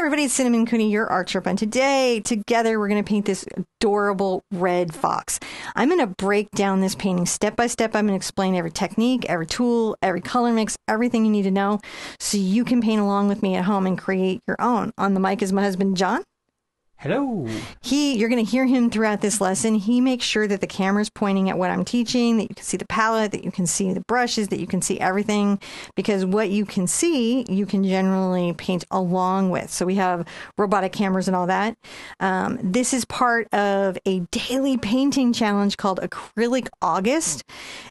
everybody, it's Cinnamon Cooney, your Art Sherpa, and today, together, we're going to paint this adorable red fox. I'm going to break down this painting step by step. I'm going to explain every technique, every tool, every color mix, everything you need to know, so you can paint along with me at home and create your own. On the mic is my husband, John. Hello. You're going to hear him throughout this lesson. He makes sure that the camera's pointing at what I'm teaching, that you can see the palette, that you can see the brushes, that you can see everything, because what you can see, you can generally paint along with. So we have robotic cameras and all that. This is part of a daily painting challenge called Acrylic August.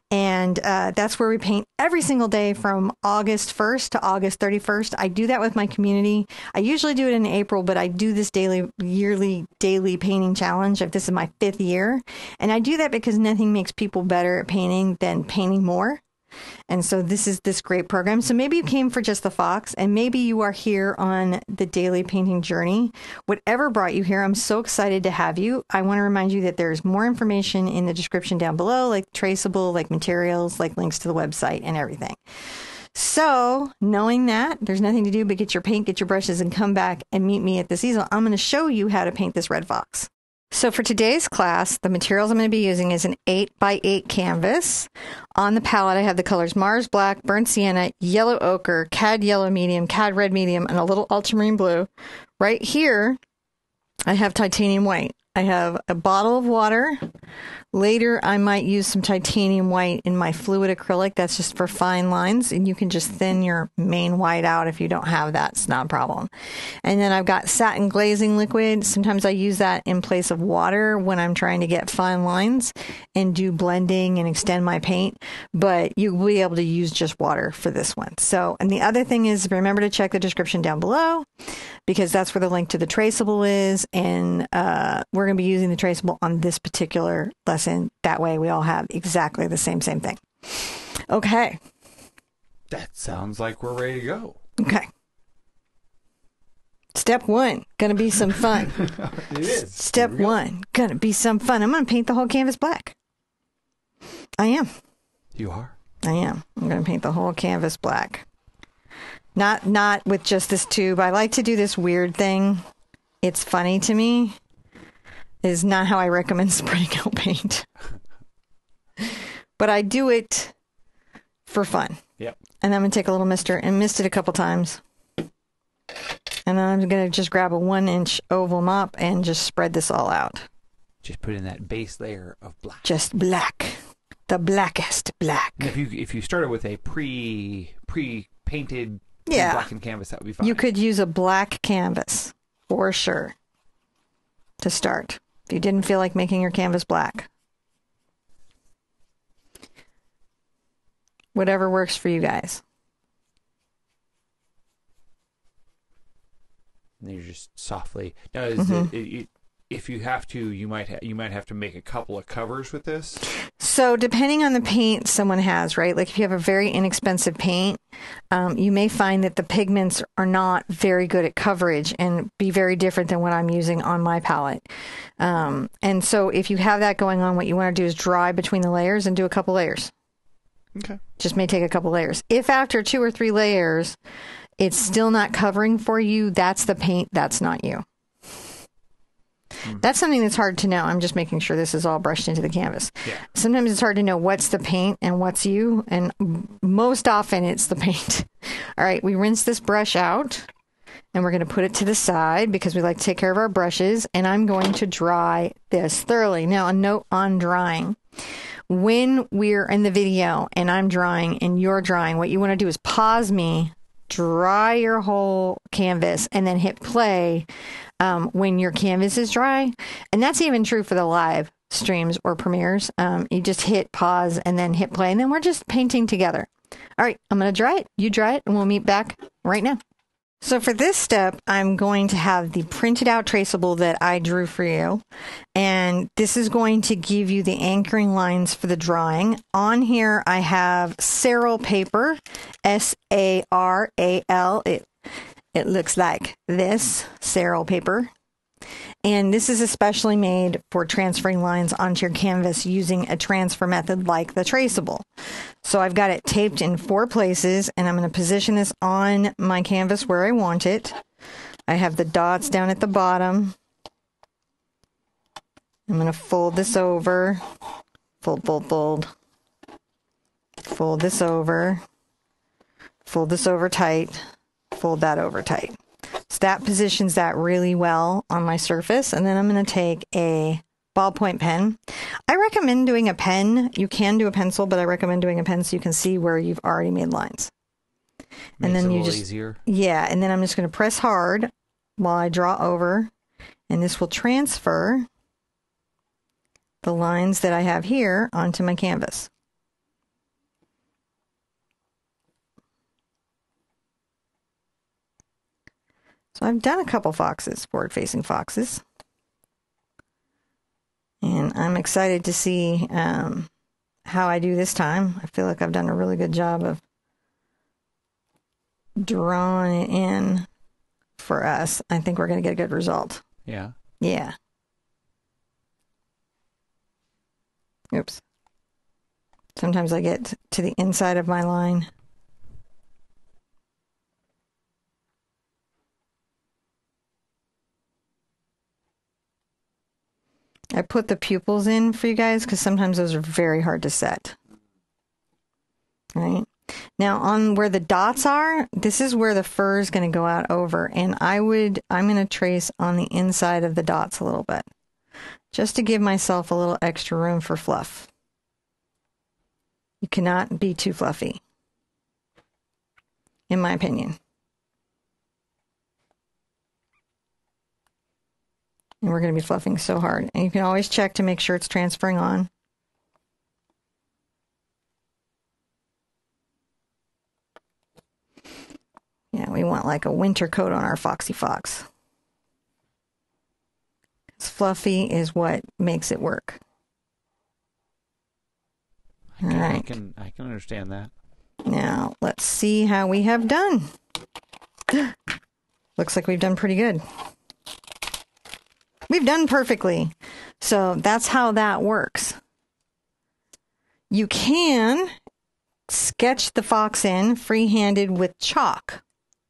And that's where we paint every single day from August 1st to August 31st. I do that with my community. I usually do it in April, but I do this yearly daily painting challenge. This is my 5th year. And I do that because nothing makes people better at painting than painting more. And so this is this great program. So maybe you came for just the fox, and maybe you are here on the daily painting journey. Whatever brought you here, I'm so excited to have you. I want to remind you that there's more information in the description down below, like traceable, like materials, like links to the website and everything. So knowing that, there's nothing to do but get your paint, get your brushes, and come back and meet me at this easel. I'm going to show you how to paint this red fox. So for today's class, the materials I'm going to be using is an 8x8 canvas. On the palette, I have the colors Mars Black, Burnt Sienna, Yellow Ochre, Cad Yellow Medium, Cad Red Medium, and a little Ultramarine Blue. Right here, I have Titanium White. I have a bottle of water. Later, I might use some titanium white in my fluid acrylic. That's just for fine lines, and you can just thin your main white out if you don't have that. It's not a problem. And then I've got satin glazing liquid. Sometimes I use that in place of water when I'm trying to get fine lines and do blending and extend my paint, but you will be able to use just water for this one. So, and the other thing is, remember to check the description down below, because that's where the link to the traceable is, and we're going to be using the traceable on this particular lesson. That way we all have exactly the same thing. Okay. That sounds like we're ready to go. Okay. Step 1, gonna be some fun. It is. Step 1, gonna be some fun. I'm gonna paint the whole canvas black. I am. You are? I am. I'm gonna paint the whole canvas black. Not with just this tube. I like to do this weird thing. It's funny to me. Is not how I recommend spreading out paint. But I do it for fun. Yep. And I'm going to take a little mister and mist it a couple times. And then I'm going to just grab a 1-inch oval mop and just spread this all out. Just put in that base layer of black. Just black. The blackest black. And if you started with a pre-painted blackened canvas, that would be fine. You could use a black canvas for sure to start. If you didn't feel like making your canvas black. Whatever works for you guys. And you're just softly. Now, if you have to, you might have to make a couple of covers with this. So depending on the paint someone has, right? Like if you have a very inexpensive paint, you may find that the pigments are not very good at coverage and be very different than what I'm using on my palette. And so if you have that going on, what you want to do is dry between the layers and do a couple layers. Okay. Just may take a couple layers. If after 2 or 3 layers, it's still not covering for you, that's the paint, that's not you. That's something that's hard to know. I'm just making sure this is all brushed into the canvas. Yeah. Sometimes it's hard to know what's the paint and what's you, and most often it's the paint. All right, we rinse this brush out, and we're going to put it to the side because we like to take care of our brushes, and I'm going to dry this thoroughly. Now, a note on drying. When we're in the video and I'm drying and you're drying, what you want to do is pause me, dry your whole canvas, and then hit play when your canvas is dry. And that's even true for the live streams or premieres. You just hit pause and then hit play, and then we're just painting together. All right, I'm going to dry it. You dry it, and we'll meet back right now. So for this step, I'm going to have the printed out traceable that I drew for you. And this is going to give you the anchoring lines for the drawing. On here, I have Saral paper, S-A-R-A-L. It looks like this, Saral paper. And this is especially made for transferring lines onto your canvas using a transfer method like the traceable. So I've got it taped in 4 places, and I'm going to position this on my canvas where I want it. I have the dots down at the bottom. I'm going to fold this over. Fold, fold, fold. Fold this over. Fold this over tight. Fold that over tight. So that positions that really well on my surface. And then I'm going to take a ballpoint pen. I recommend doing a pen. You can do a pencil, but I recommend doing a pen so you can see where you've already made lines. And then you just, easier. Yeah, and then I'm just going to press hard while I draw over, and this will transfer the lines that I have here onto my canvas. So I've done a couple foxes, forward-facing foxes. And I'm excited to see how I do this time. I feel like I've done a really good job of drawing it in for us. I think we're going to get a good result. Yeah. Yeah. Oops. Sometimes I get to the inside of my line. I put the pupils in for you guys because sometimes those are very hard to set. Right? Now on where the dots are, this is where the fur is going to go out over, and I'm going to trace on the inside of the dots a little bit, just to give myself a little extra room for fluff. You cannot be too fluffy, in my opinion. And we're going to be fluffing so hard. And you can always check to make sure it's transferring on. Yeah, we want like a winter coat on our Foxy Fox. It's fluffy is what makes it work. All right. I can understand that. Now, let's see how we have done. Looks like we've done pretty good. We've done perfectly. So that's how that works. You can sketch the fox in free-handed with chalk,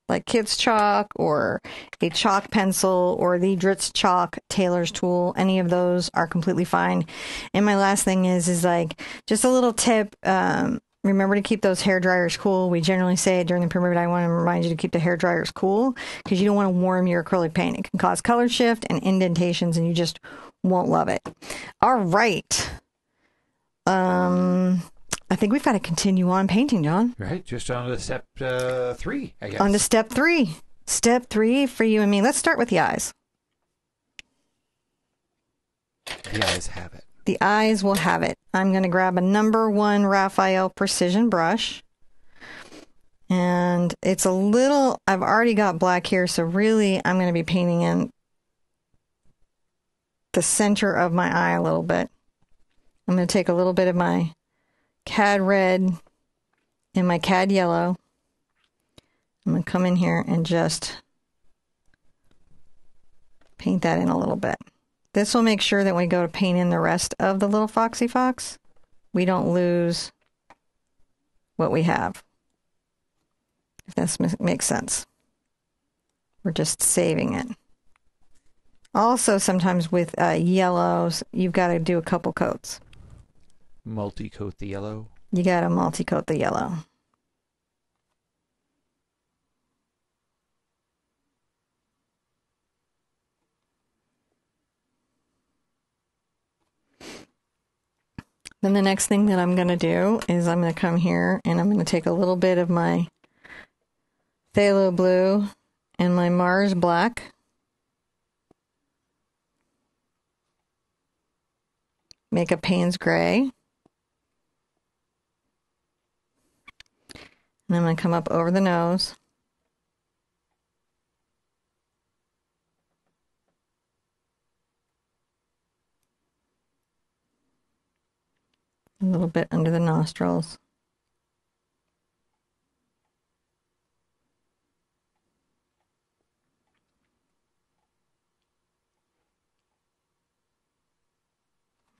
like Kid's chalk or a chalk pencil or the Dritz chalk tailor's tool. Any of those are completely fine. And my last thing is like just a little tip. Remember to keep those hair dryers cool. We generally say during the period, I want to remind you to keep the hair dryers cool because you don't want to warm your acrylic paint. It can cause color shift and indentations and you just won't love it. All right. I think we've got to continue on painting, John. Right. Just on to step 3, I guess. On to step 3. Step 3 for you and me. Let's start with the eyes. The eyes have it. The eyes will have it. I'm going to grab a number 1 Raphael Precision brush. And it's a little, I've already got black here, so really I'm going to be painting in the center of my eye a little bit. I'm going to take a little bit of my cad red and my cad yellow. I'm going to come in here and just paint that in a little bit. This will make sure that when we go to paint in the rest of the little Foxy Fox, we don't lose what we have. If that makes sense. We're just saving it. Also, sometimes with yellows, you've got to do a couple coats. Multi-coat the yellow. You got to multi-coat the yellow. Then the next thing that I'm going to do is I'm going to come here and I'm going to take a little bit of my phthalo blue and my Mars black. Make a Payne's gray. And I'm going to come up over the nose. A little bit under the nostrils.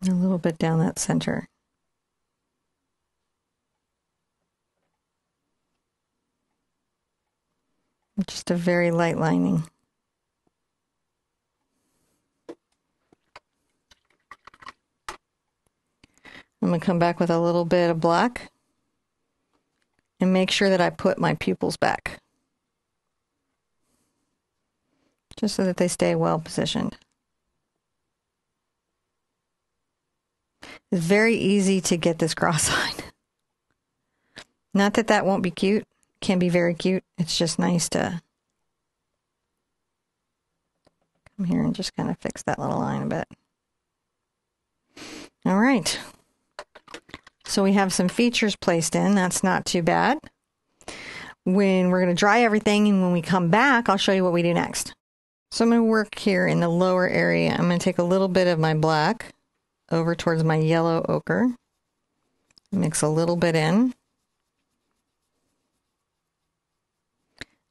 A little bit down that center. Just a very light lining. I'm going to come back with a little bit of black and make sure that I put my pupils back, just so that they stay well positioned. It's very easy to get this cross-eyed. Not that that won't be cute. It can be very cute. It's just nice to come here and just kind of fix that little line a bit. All right. So we have some features placed in. That's not too bad. When we're going to dry everything and when we come back, I'll show you what we do next. So I'm going to work here in the lower area. I'm going to take a little bit of my black over towards my yellow ochre. Mix a little bit in.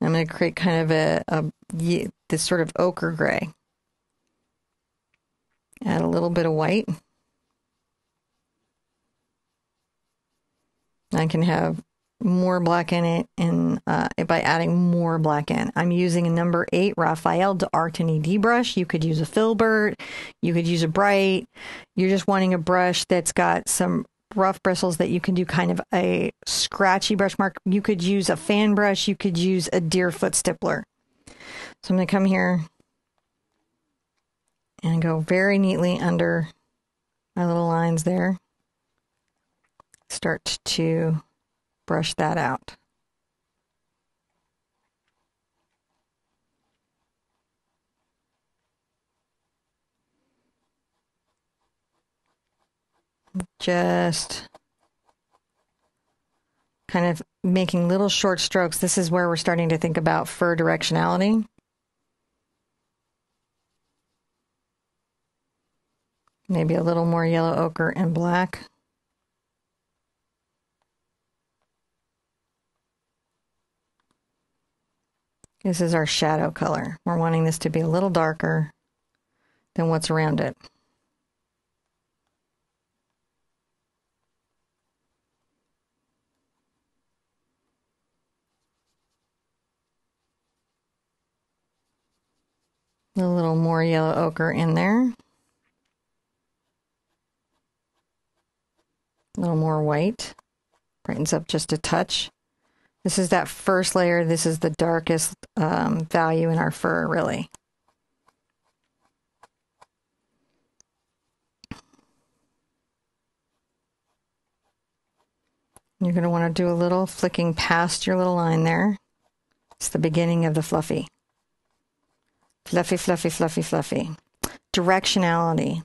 I'm going to create kind of this sort of ochre gray. Add a little bit of white. I can have more black in it and by adding more black in. I'm using a number 8 Raphael d'Art and ED brush. You could use a filbert. You could use a bright. You're just wanting a brush that's got some rough bristles that you can do kind of a scratchy brush mark. You could use a fan brush. You could use a deerfoot stippler. So I'm going to come here and go very neatly under my little lines there. Start to brush that out. Just kind of making little short strokes. This is where we're starting to think about fur directionality. Maybe a little more yellow ochre and black. This is our shadow color. We're wanting this to be a little darker than what's around it. A little more yellow ochre in there. A little more white. Brightens up just a touch. This is that first layer. This is the darkest value in our fur, really. You're going to want to do a little flicking past your little line there. It's the beginning of the fluffy. Fluffy, fluffy, fluffy, fluffy. Directionality.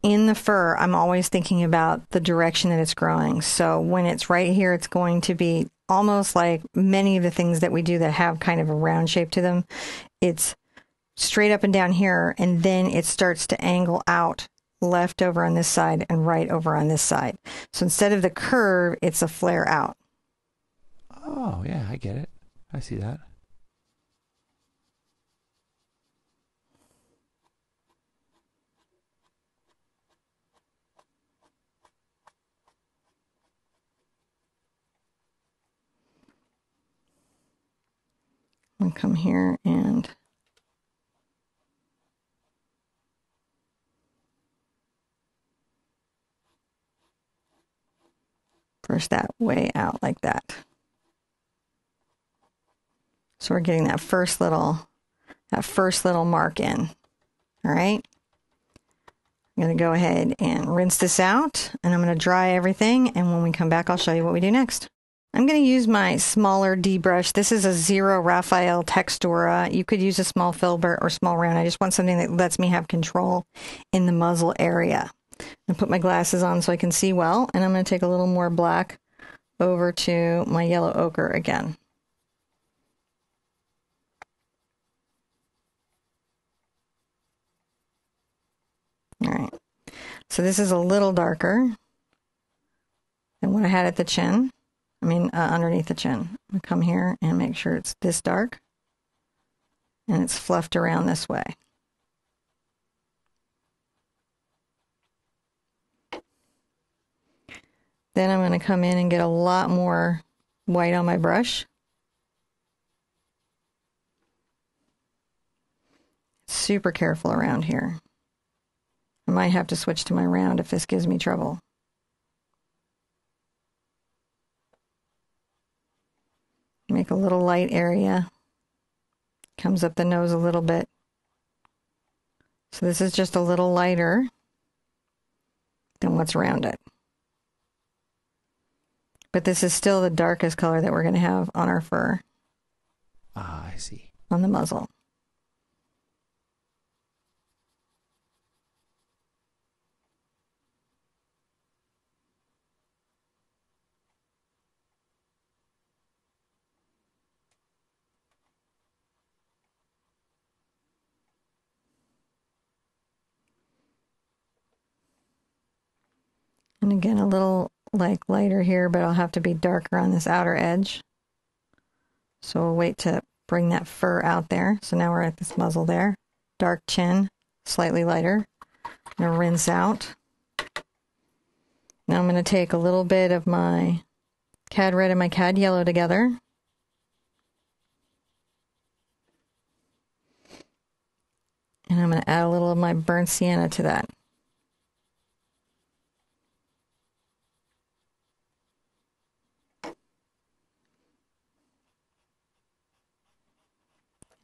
In the fur, I'm always thinking about the direction that it's growing. So when it's right here, it's going to be almost like many of the things that we do that have kind of a round shape to them. It's straight up and down here, and then it starts to angle out left over on this side and right over on this side. So instead of the curve, it's a flare out. Oh, yeah, I get it. I see that. I'll come here and brush that way out like that. So we're getting that first little mark in. All right. I'm going to go ahead and rinse this out, and I'm going to dry everything, and when we come back, I'll show you what we do next. I'm going to use my smaller D brush. This is a 0 Raphael Textura. You could use a small filbert or small round. I just want something that lets me have control in the muzzle area. I'm going to put my glasses on so I can see well, and I'm going to take a little more black over to my yellow ochre again. All right. So this is a little darker than what I had at the chin. Underneath the chin. I'm going to come here and make sure it's this dark and it's fluffed around this way. Then I'm going to come in and get a lot more white on my brush. Super careful around here. I might have to switch to my round if this gives me trouble. little light area. Comes up the nose a little bit. So this is just a little lighter than what's around it. But this is still the darkest color that we're going to have on our fur. Ah, I see. On the muzzle. And again, a little like lighter here, but I'll have to be darker on this outer edge. So we'll wait to bring that fur out there. So now we're at this muzzle there. Dark chin, slightly lighter. I'm going to rinse out. Now I'm going to take a little bit of my cad red and my cad yellow together. And I'm going to add a little of my burnt sienna to that.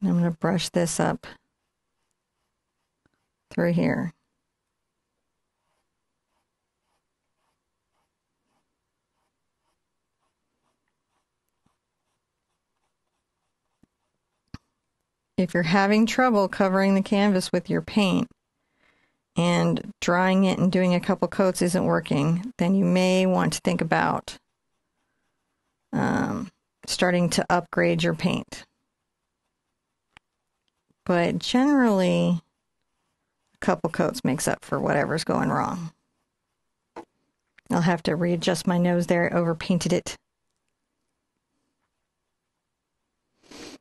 And I'm going to brush this up through here. If you're having trouble covering the canvas with your paint and drying it and doing a couple coats isn't working, then you may want to think about starting to upgrade your paint. But generally, a couple coats makes up for whatever's going wrong. I'll have to readjust my nose there. I overpainted it.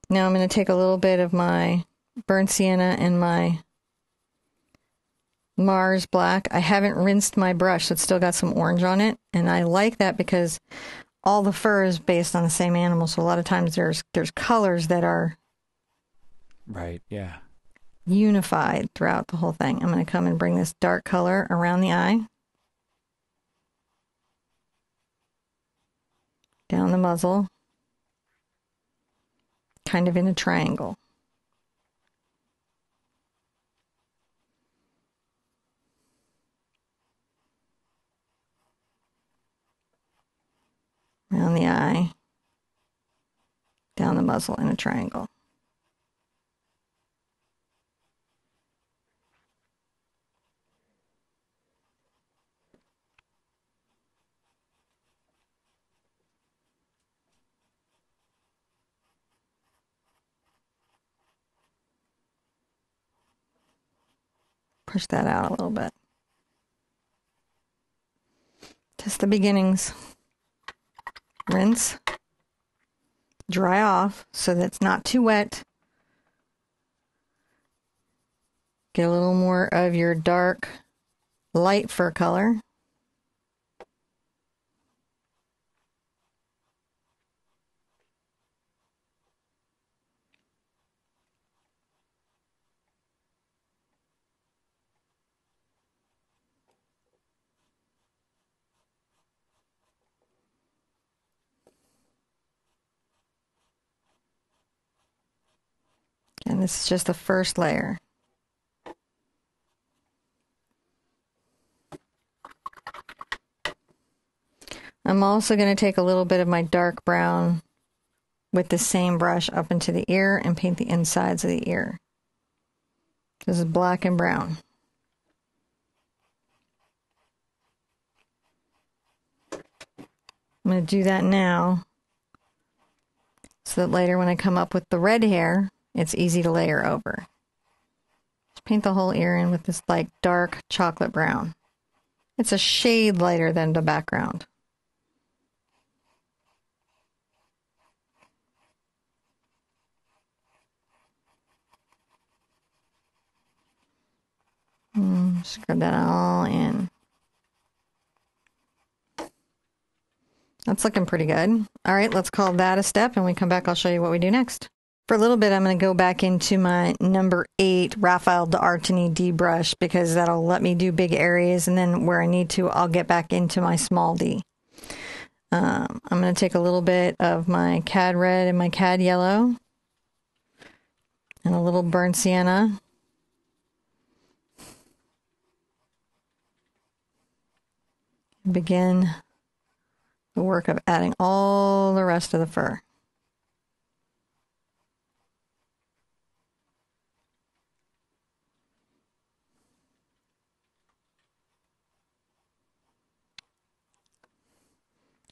Now I'm going to take a little bit of my burnt sienna and my Mars black. I haven't rinsed my brush, so it's still got some orange on it. And I like that because all the fur is based on the same animal. So a lot of times there's colors that are right, yeah, unified throughout the whole thing. I'm going to come and bring this dark color around the eye. Down the muzzle. Kind of in a triangle. Around the eye. Down the muzzle in a triangle. Push that out a little bit. Just the beginnings. Rinse. Dry off so that it's not too wet. Get a little more of your dark, light fur color. And this is just the first layer. I'm also going to take a little bit of my dark brown with the same brush up into the ear and paint the insides of the ear. This is black and brown. I'm going to do that now so that later when I come up with the red hair, it's easy to layer over. Just paint the whole ear in with this like dark chocolate brown. It's a shade lighter than the background. Scrub that all in. That's looking pretty good. All right, let's call that a step, and when we come back, I'll show you what we do next. For a little bit, I'm going to go back into my number 8 Raphael d'Artagnan D brush because that'll let me do big areas, and then where I need to, I'll get back into my small D. I'm going to take a little bit of my cad red and my cad yellow and a little burnt sienna. Begin the work of adding all the rest of the fur.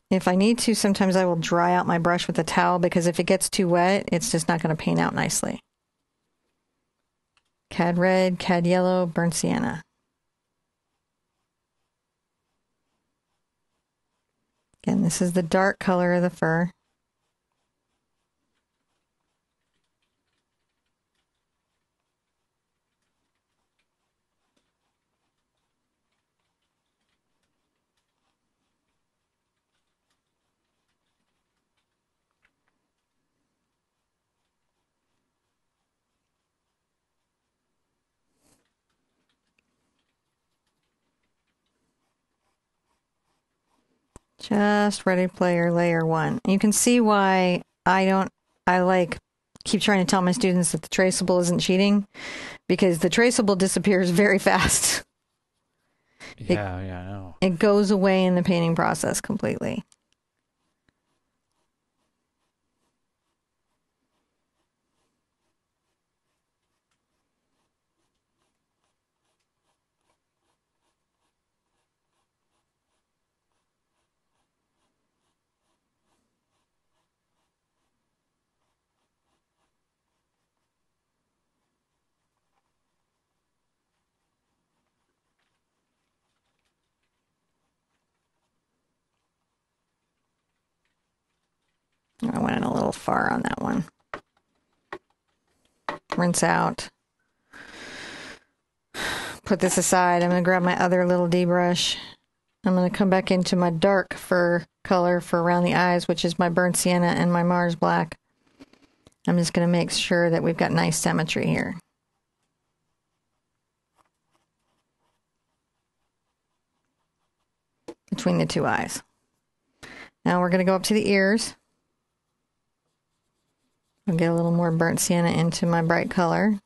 If I need to, sometimes I will dry out my brush with a towel, because if it gets too wet, it's just not going to paint out nicely. Cad red, cad yellow, burnt sienna. Again, this is the dark color of the fur. Just ready to play your layer one. You can see why I keep trying to tell my students that the traceable isn't cheating, because the traceable disappears very fast. Yeah, I know. It goes away in the painting process completely. I went in a little far on that one. Rinse out. Put this aside. I'm going to grab my other little D brush. I'm going to come back into my dark fur color for around the eyes, which is my burnt sienna and my Mars black. I'm just going to make sure that we've got nice symmetry here. Between the two eyes. Now we're going to go up to the ears. I'll get a little more burnt sienna into my bright color.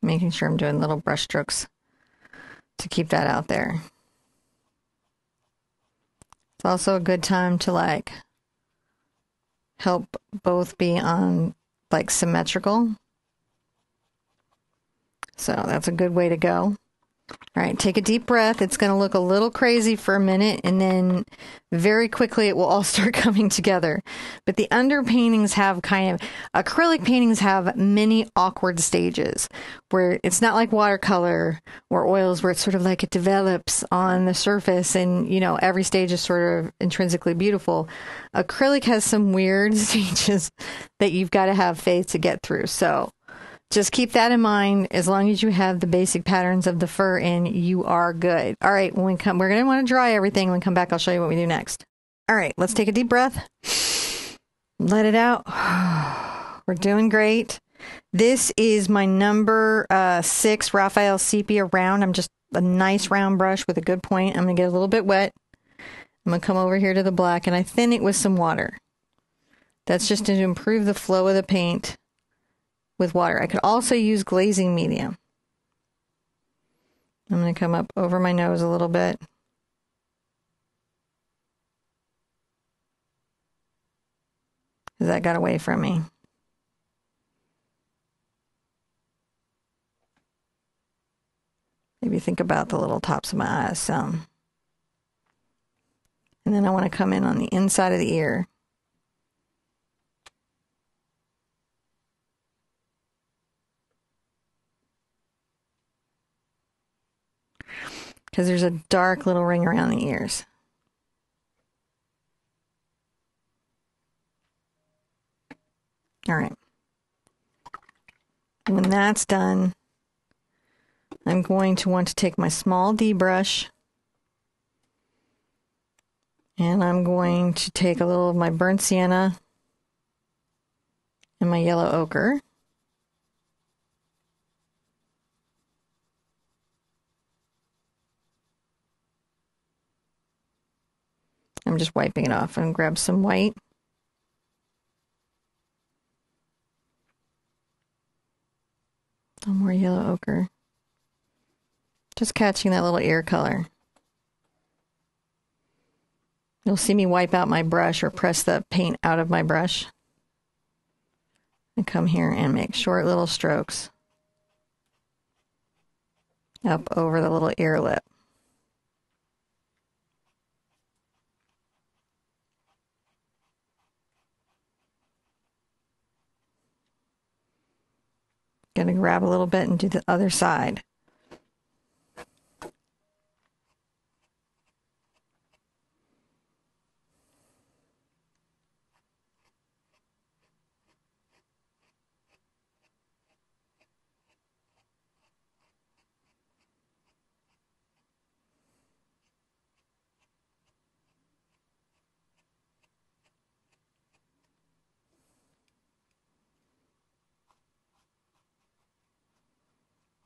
Making sure I'm doing little brush strokes to keep that out there. It's also a good time to help both be on symmetrical. So that's a good way to go. All right, take a deep breath. It's going to look a little crazy for a minute, and then very quickly it will all start coming together. But the underpaintings have acrylic paintings have many awkward stages where it's not like watercolor or oils where it's sort of like it develops on the surface and, every stage is sort of intrinsically beautiful. Acrylic has some weird stages that you've got to have faith to get through. So just keep that in mind. As long as you have the basic patterns of the fur in, you are good. All right, we're going to want to dry everything. When we come back, I'll show you what we do next. All right, let's take a deep breath. Let it out. We're doing great. This is my number 6 Raphael Sepia round. I'm just a nice round brush with a good point. I'm going to get a little bit wet. I'm going to come over here to the black, and I thin it with some water. That's just to improve the flow of the paint with water. I could also use glazing medium. I'm going to come up over my nose a little bit. Because that got away from me. Maybe think about the little tops of my eyes some. And then I want to come in on the inside of the ear. Because there's a dark little ring around the ears. All right. When that's done, I'm going to want to take my small D brush and I'm going to take a little of my burnt sienna and my yellow ochre. I'm just wiping it off and grab some white. A little more yellow ochre. Just catching that little ear color. You'll see me wipe out my brush or press the paint out of my brush. And come here and make short little strokes up over the little ear lip. Gonna grab a little bit and do the other side.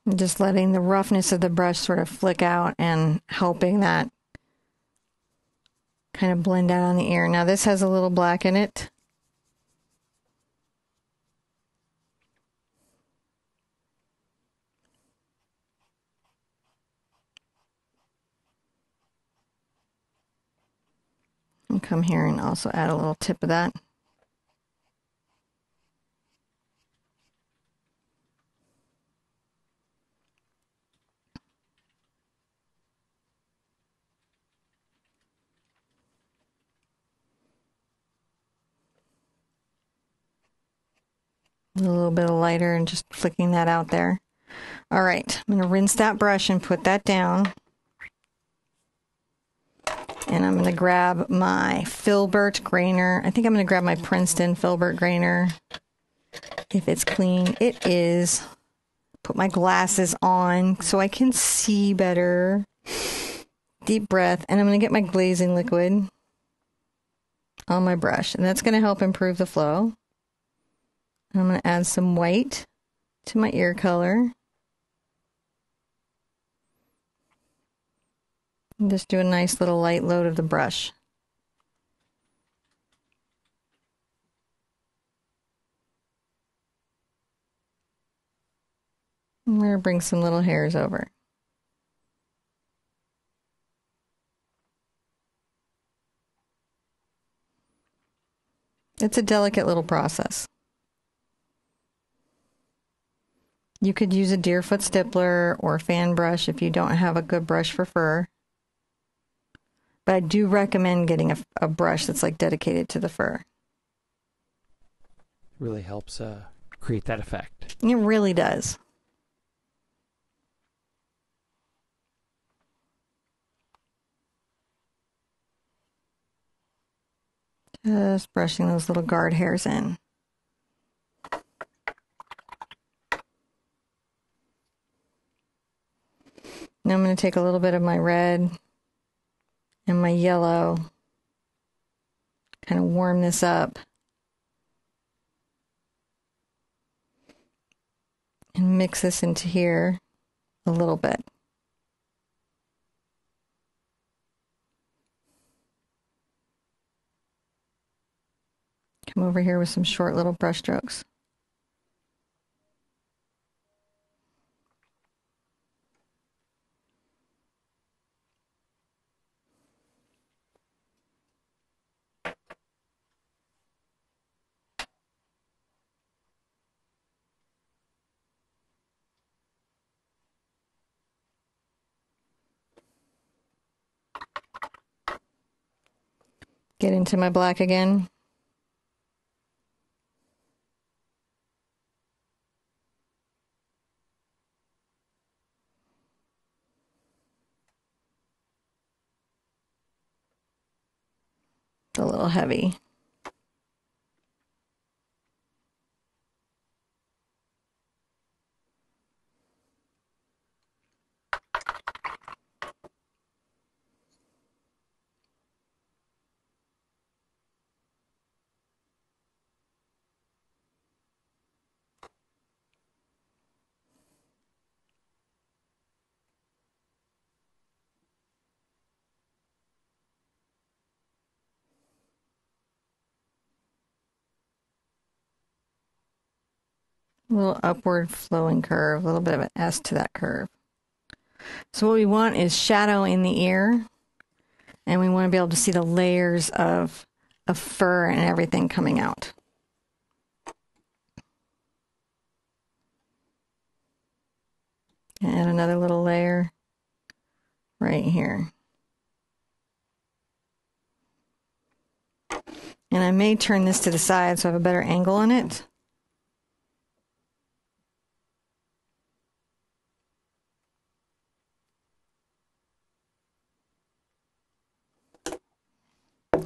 And just letting the roughness of the brush sort of flick out and helping that kind of blend out on the ear. Now this has a little black in it. And come here and also add a little tip of that. A little bit of lighter and just flicking that out there. All right, I'm going to rinse that brush and put that down. And I'm going to grab my Filbert grainer. I think I'm going to grab my Princeton Filbert grainer. If it's clean, it is. Put my glasses on so I can see better. Deep breath. And I'm going to get my glazing liquid on my brush. And that's going to help improve the flow. I'm going to add some white to my ear color. And just do a nice little light load of the brush. I'm going to bring some little hairs over. It's a delicate little process. You could use a Deerfoot stippler or fan brush if you don't have a good brush for fur. But I do recommend getting a brush that's like dedicated to the fur. Really helps create that effect. It really does. Just brushing those little guard hairs in. Now I'm going to take a little bit of my red and my yellow, kind of warm this up, and mix this into here a little bit. Come over here with some short little brush strokes. Get into my black again. A little heavy. A little upward flowing curve, a little bit of an S to that curve. So what we want is shadow in the ear, and we want to be able to see the layers of fur and everything coming out. And another little layer right here. And I may turn this to the side so I have a better angle on it.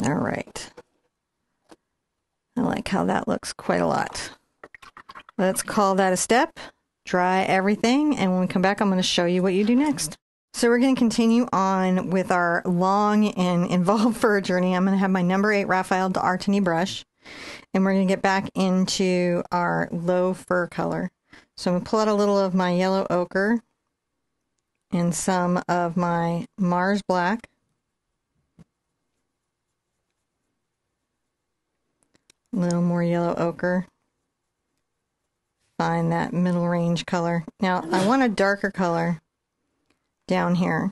All right. I like how that looks quite a lot. Let's call that a step. Dry everything, and when we come back, I'm going to show you what you do next. So we're going to continue on with our long and involved fur journey. I'm going to have my number 8 Raphael d'Artagnan brush, and we're going to get back into our low fur color. So I'm going to pull out a little of my yellow ochre and some of my Mars black. A little more yellow ochre. Find that middle range color. Now I want a darker color down here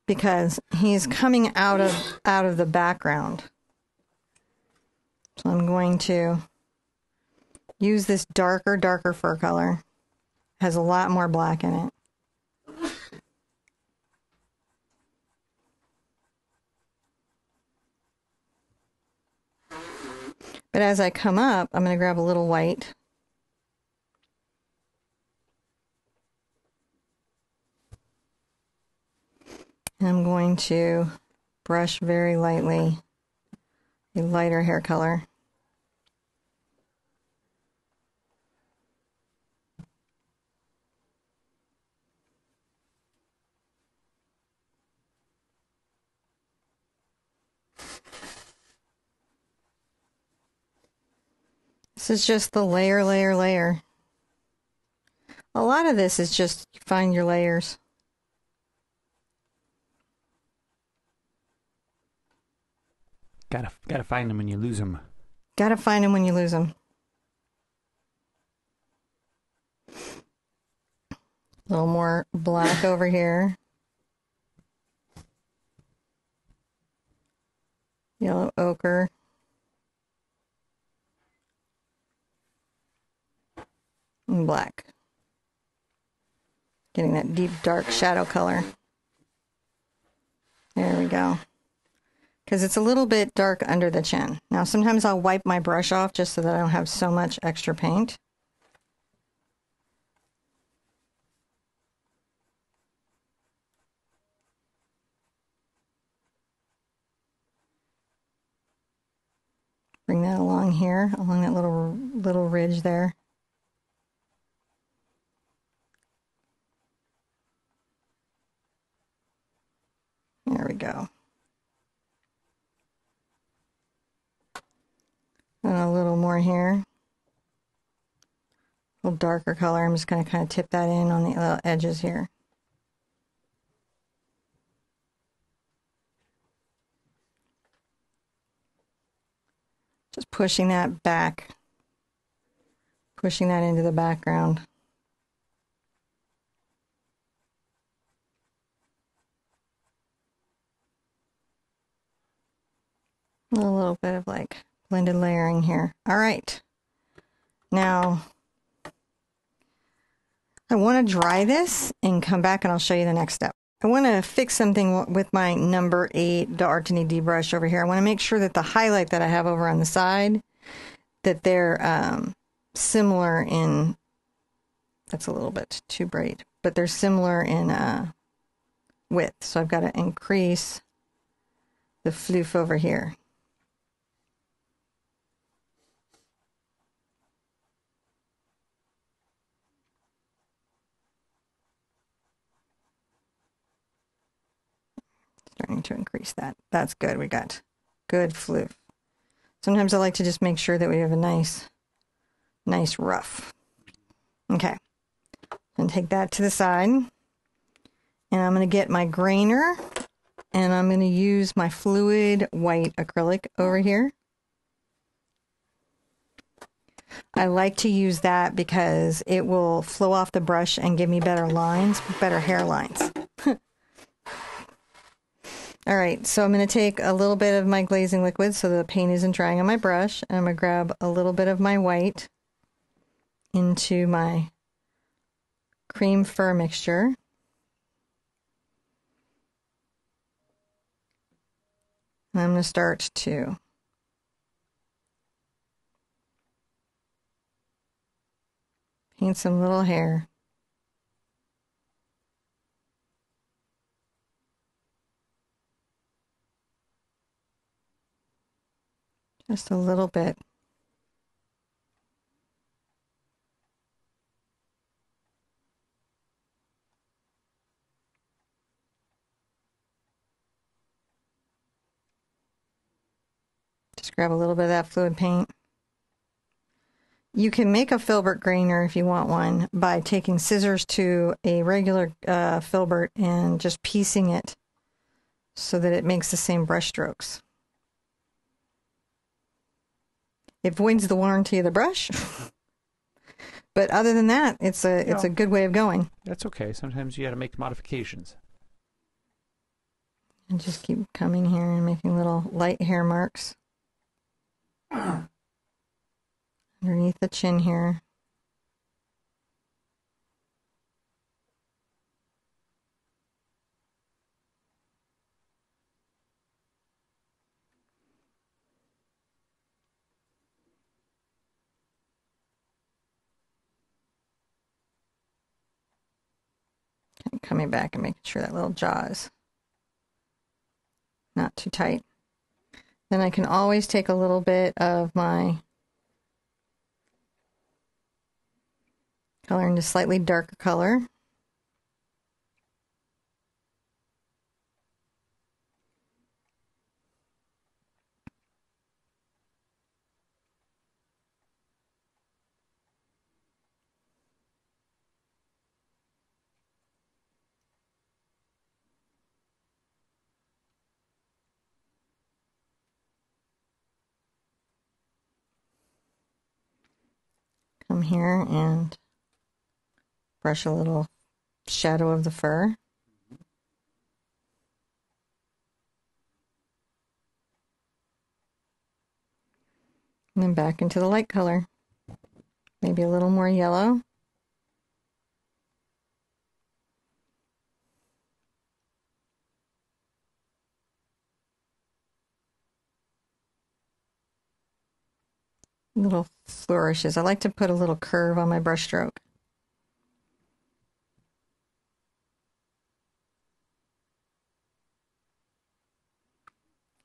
because he's coming out of the background. So I'm going to use this darker fur color. Has a lot more black in it. But as I come up, I'm going to grab a little white. And I'm going to brush very lightly a lighter hair color. This is just the layer. A lot of this is just find your layers. Gotta find them when you lose them. Gotta find them when you lose them. A little more black over here. Yellow ochre. And black. Getting that deep dark shadow color. There we go. Because it's a little bit dark under the chin. Now sometimes I'll wipe my brush off just so that I don't have so much extra paint. Bring that along here, along that little ridge there. There we go. And a little more here. A little darker color. I'm just going to kind of tip that in on the little edges here. Just pushing that back. Pushing that into the background. A little bit of like blended layering here. All right. Now, I want to dry this and come back and I'll show you the next step. I want to fix something with my number 8 D'Artagnan brush over here. I want to make sure that the highlight that I have over on the side, that they're similar in, that's a little bit too bright, but they're similar in width. So I've got to increase the floof over here. Starting to increase that. That's good. We got good floof. Sometimes I like to just make sure that we have a nice rough. Okay. And take that to the side. And I'm going to get my grainer and I'm going to use my fluid white acrylic over here. I like to use that because it will flow off the brush and give me better lines, better hairlines. All right, so I'm going to take a little bit of my glazing liquid so the paint isn't drying on my brush, and I'm going to grab a little bit of my white into my cream fur mixture. And I'm going to start to paint some little hair. Just a little bit. Just grab a little bit of that fluid paint. You can make a filbert grainer if you want one by taking scissors to a regular filbert and just piecing it so that it makes the same brush strokes. It voids the warranty of the brush. But other than that, it's a good way of going. That's okay. Sometimes you got to make modifications. And just keep coming here and making little light hair marks underneath the chin here. And coming back and making sure that little jaw is not too tight. Then I can always take a little bit of my color into slightly darker color. Come here and brush a little shadow of the fur. And then back into the light color. Maybe a little more yellow. Little flourishes. I like to put a little curve on my brush stroke.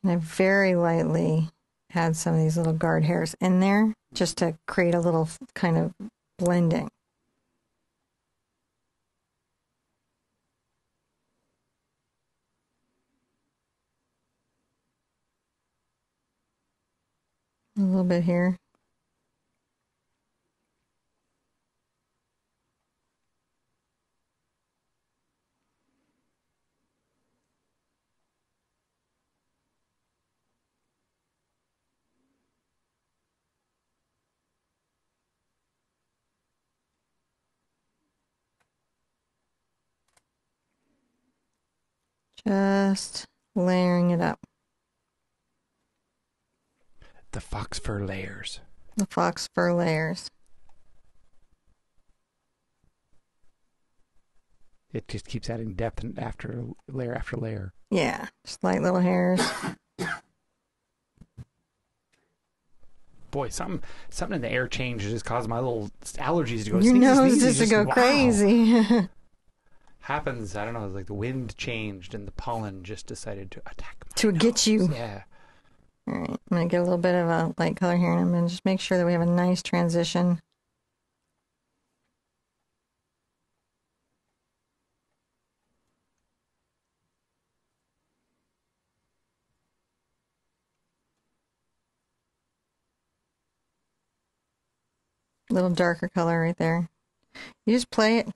And I very lightly add some of these little guard hairs in there just to create a little kind of blending. A little bit here. Just layering it up. The fox fur layers. The fox fur layers. it just keeps adding depth and after layer. Yeah, just light little hairs. Boy, something in the air change just caused my little allergies to go. Your nose just to go crazy. Happens. I don't know. Like the wind changed and the pollen just decided to attack. To get you. Yeah. All right, I'm gonna get a little bit of a light color here, and I'm gonna just make sure that we have a nice transition. A little darker color right there. You just play it.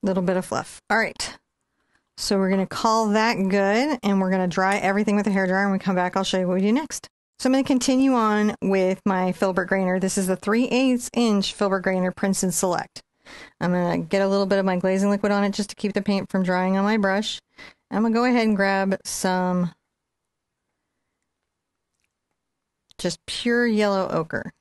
Little bit of fluff. All right. So we're going to call that good, and we're going to dry everything with a hairdryer. When we come back, I'll show you what we do next. So I'm going to continue on with my filbert grainer. This is the 3/8 inch filbert grainer Princeton Select. I'm going to get a little bit of my glazing liquid on it just to keep the paint from drying on my brush. I'm going to go ahead and grab some just pure yellow ochre.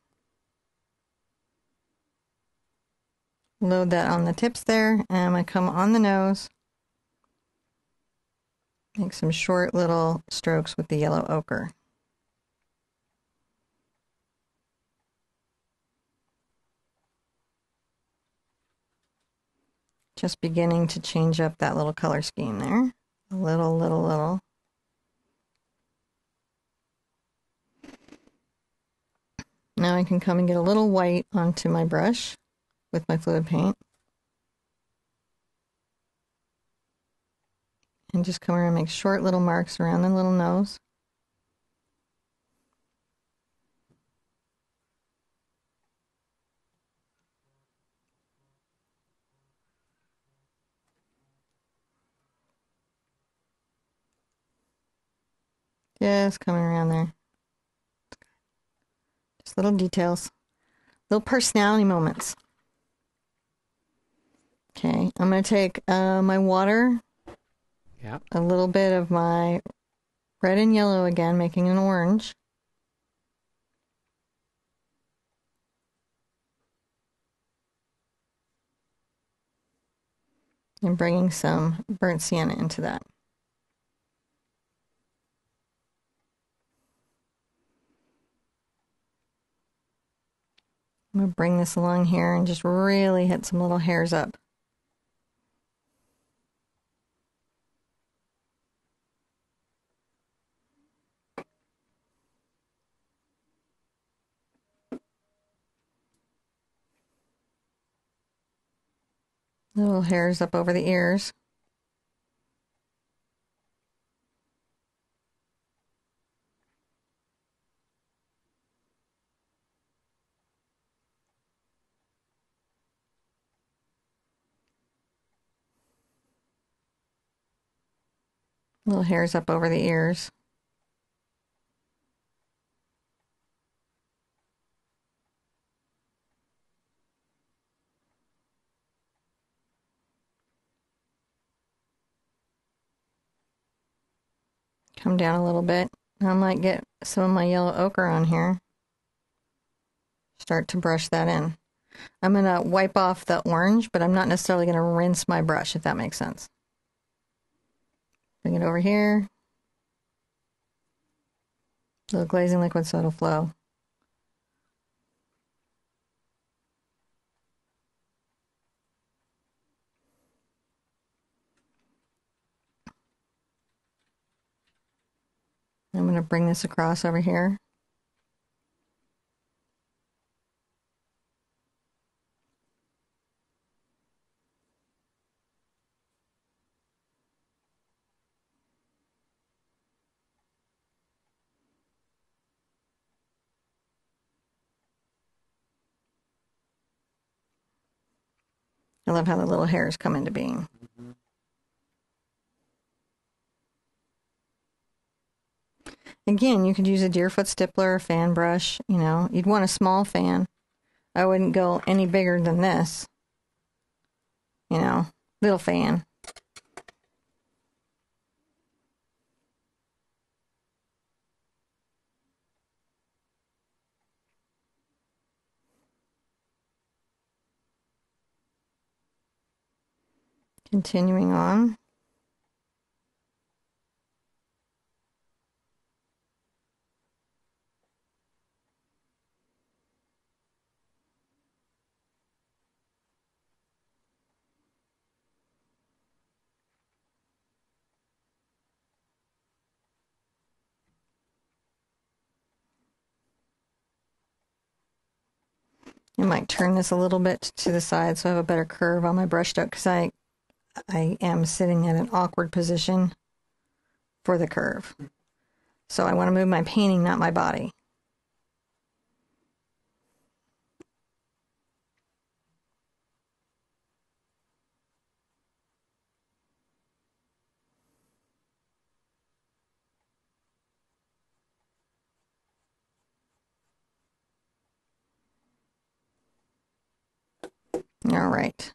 Load that on the tips there, and I'm going to come on the nose. Make some short little strokes with the yellow ochre. Just beginning to change up that little color scheme there. A little. Now I can come and get a little white onto my brush with my fluid paint. And just come around and make short little marks around the little nose. Just coming around there. Just little details. Little personality moments. Okay, I'm going to take my water. Yeah. A little bit of my red and yellow again, making an orange. And bringing some burnt sienna into that. I'm going to bring this along here and just really hit some little hairs up. Little hairs up over the ears. Little hairs up over the ears. Come down a little bit. I might get some of my yellow ochre on here. Start to brush that in. I'm going to wipe off the orange, but I'm not necessarily going to rinse my brush, if that makes sense. Bring it over here. A little glazing liquid so it'll flow. I'm going to bring this across over here. I love how the little hairs come into being. Again, you could use a Deerfoot stippler or fan brush. You know, you'd want a small fan. I wouldn't go any bigger than this. You know, little fan. Continuing on. I might turn this a little bit to the side so I have a better curve on my brush stroke, because I am sitting at an awkward position for the curve. So I want to move my painting, not my body. All right.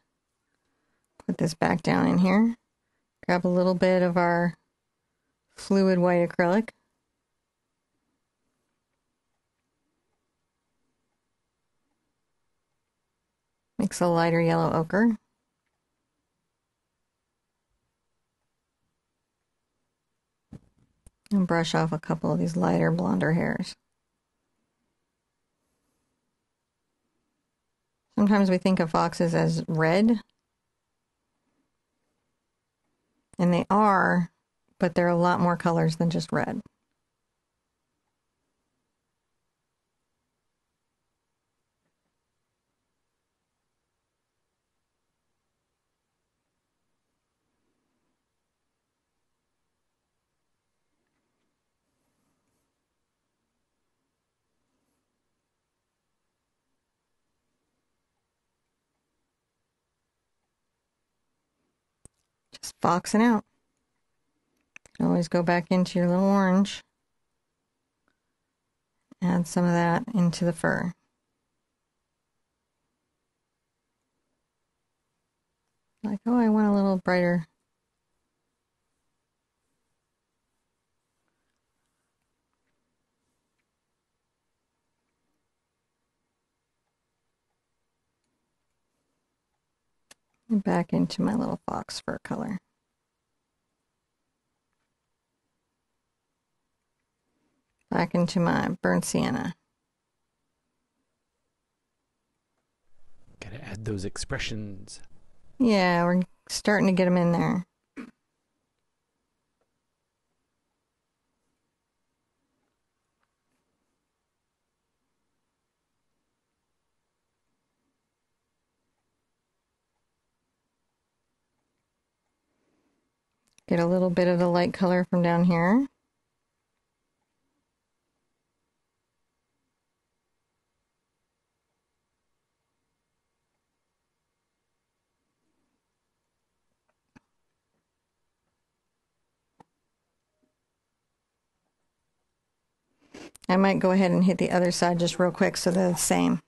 Put this back down in here. Grab a little bit of our fluid white acrylic. Mix a lighter yellow ochre. And brush off a couple of these lighter blonder hairs. Sometimes we think of foxes as red, and they are, but they're a lot more colors than just red. Just foxing out. You can always go back into your little orange. Add some of that into the fur. Like, oh, I want a little brighter. And back into my little fox fur color. Back into my burnt sienna. Gotta add those expressions. Yeah, we're starting to get them in there. Get a little bit of the light color from down here. I might go ahead and hit the other side just real quick so they're the same.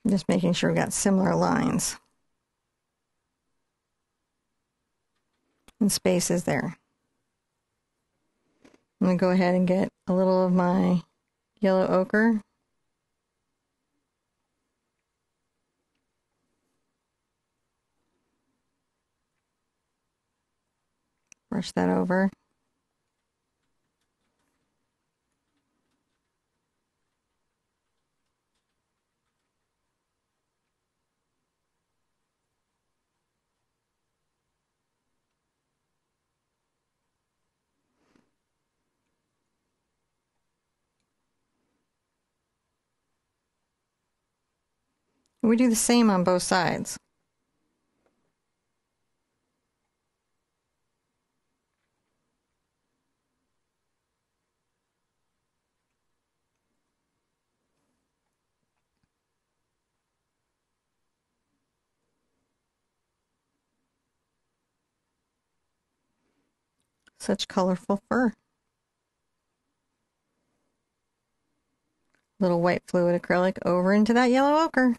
Just making sure we got similar lines and spaces there. I'm going to go ahead and get a little of my yellow ochre. Brush that over. We do the same on both sides. Such colorful fur. Little white fluid acrylic over into that yellow ochre.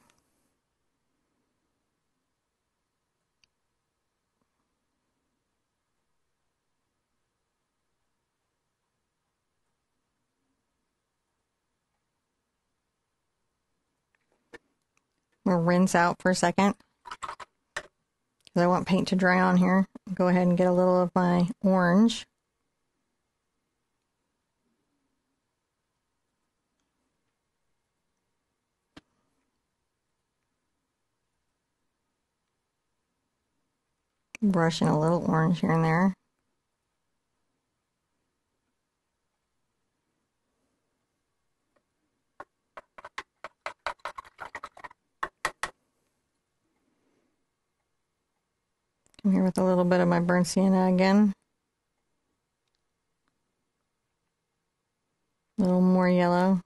We'll rinse out for a second because I want paint to dry on here. Go ahead and get a little of my orange. Brushing a little orange here and there. Come here with a little bit of my burnt sienna again. A little more yellow.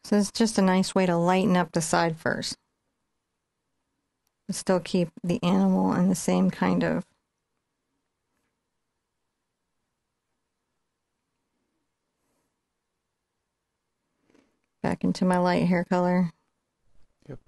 So it's just a nice way to lighten up the side furs, but still keep the animal in the same kind of back into my light hair color. Yep.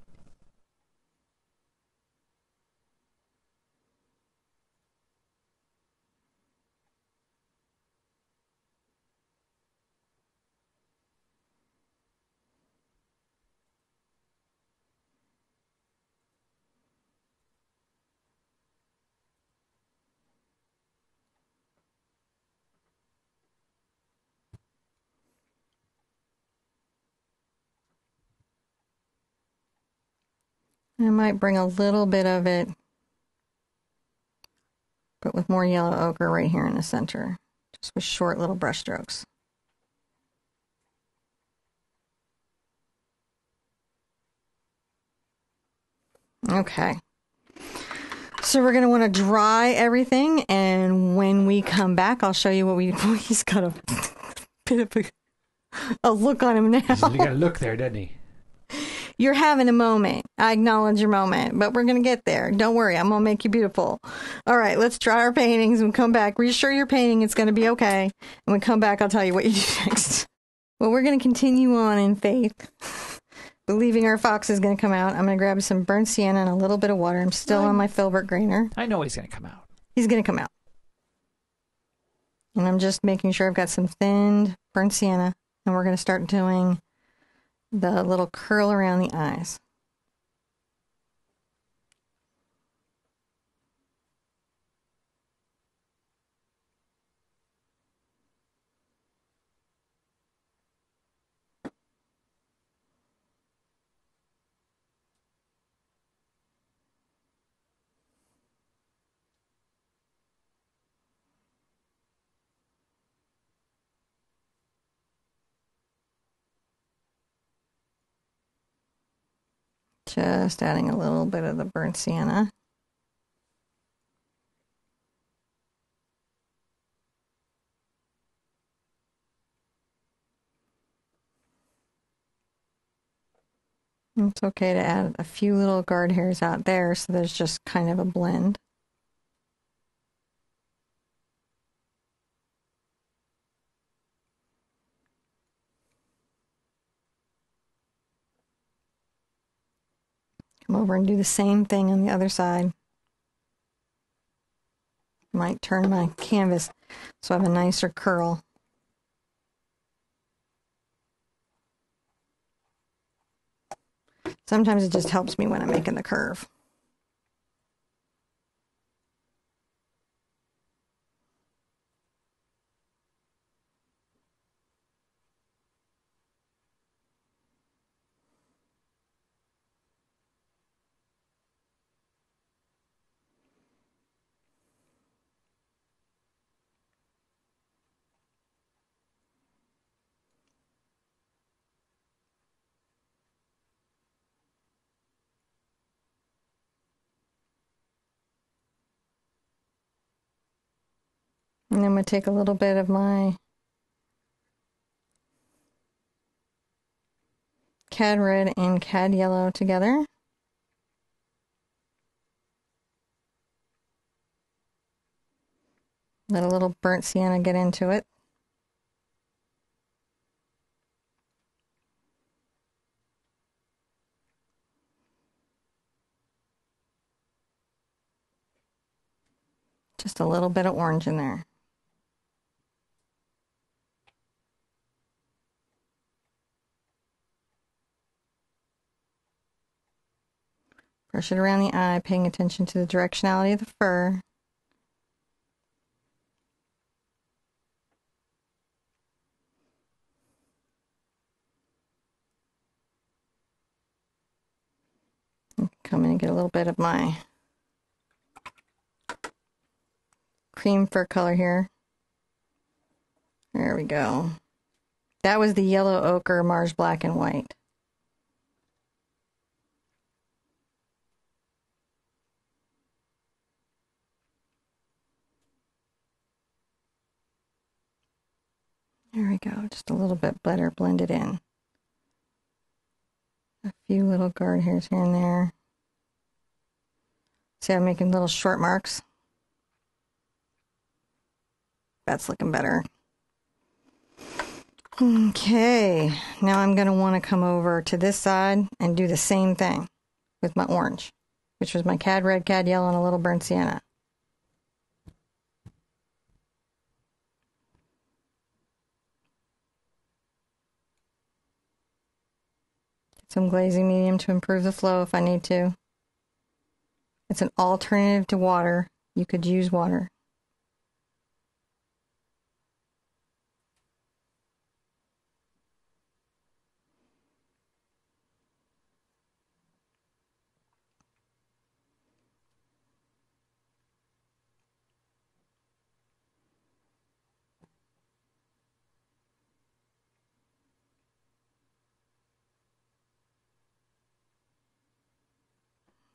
I might bring a little bit of it, but with more yellow ochre right here in the center, just with short little brush strokes. Okay. So we're going to want to dry everything, and when we come back, I'll show you what we... He's got a bit of a look on him now. He's got a look there, doesn't he? You're having a moment. I acknowledge your moment, but we're going to get there. Don't worry. I'm going to make you beautiful. All right, let's dry our paintings and come back. Reassure your painting it's going to be okay. And when we come back, I'll tell you what you do next. Well, we're going to continue on in faith, believing our fox is going to come out. I'm going to grab some burnt sienna and a little bit of water. I'm still on my filbert grainer. I know he's going to come out. He's going to come out. And I'm just making sure I've got some thinned burnt sienna. And we're going to start doing the little curl around the eyes. Just adding a little bit of the burnt sienna. It's okay to add a few little guard hairs out there so there's just kind of a blend. Come over and do the same thing on the other side. Might turn my canvas so I have a nicer curl. Sometimes it just helps me when I'm making the curve. And then I'm going to take a little bit of my cad red and cad yellow together. Let a little burnt sienna get into it. Just a little bit of orange in there. Brush it around the eye, paying attention to the directionality of the fur. Come in and get a little bit of my cream fur color here. There we go. That was the yellow ochre, Mars black and white. There we go, just a little bit better blended in. A few little guard hairs here and there. See, I'm making little short marks. That's looking better. Okay, now I'm going to want to come over to this side and do the same thing with my orange, which was my cad red, cad yellow, and a little burnt sienna. Get some glazing medium to improve the flow if I need to. It's an alternative to water. You could use water.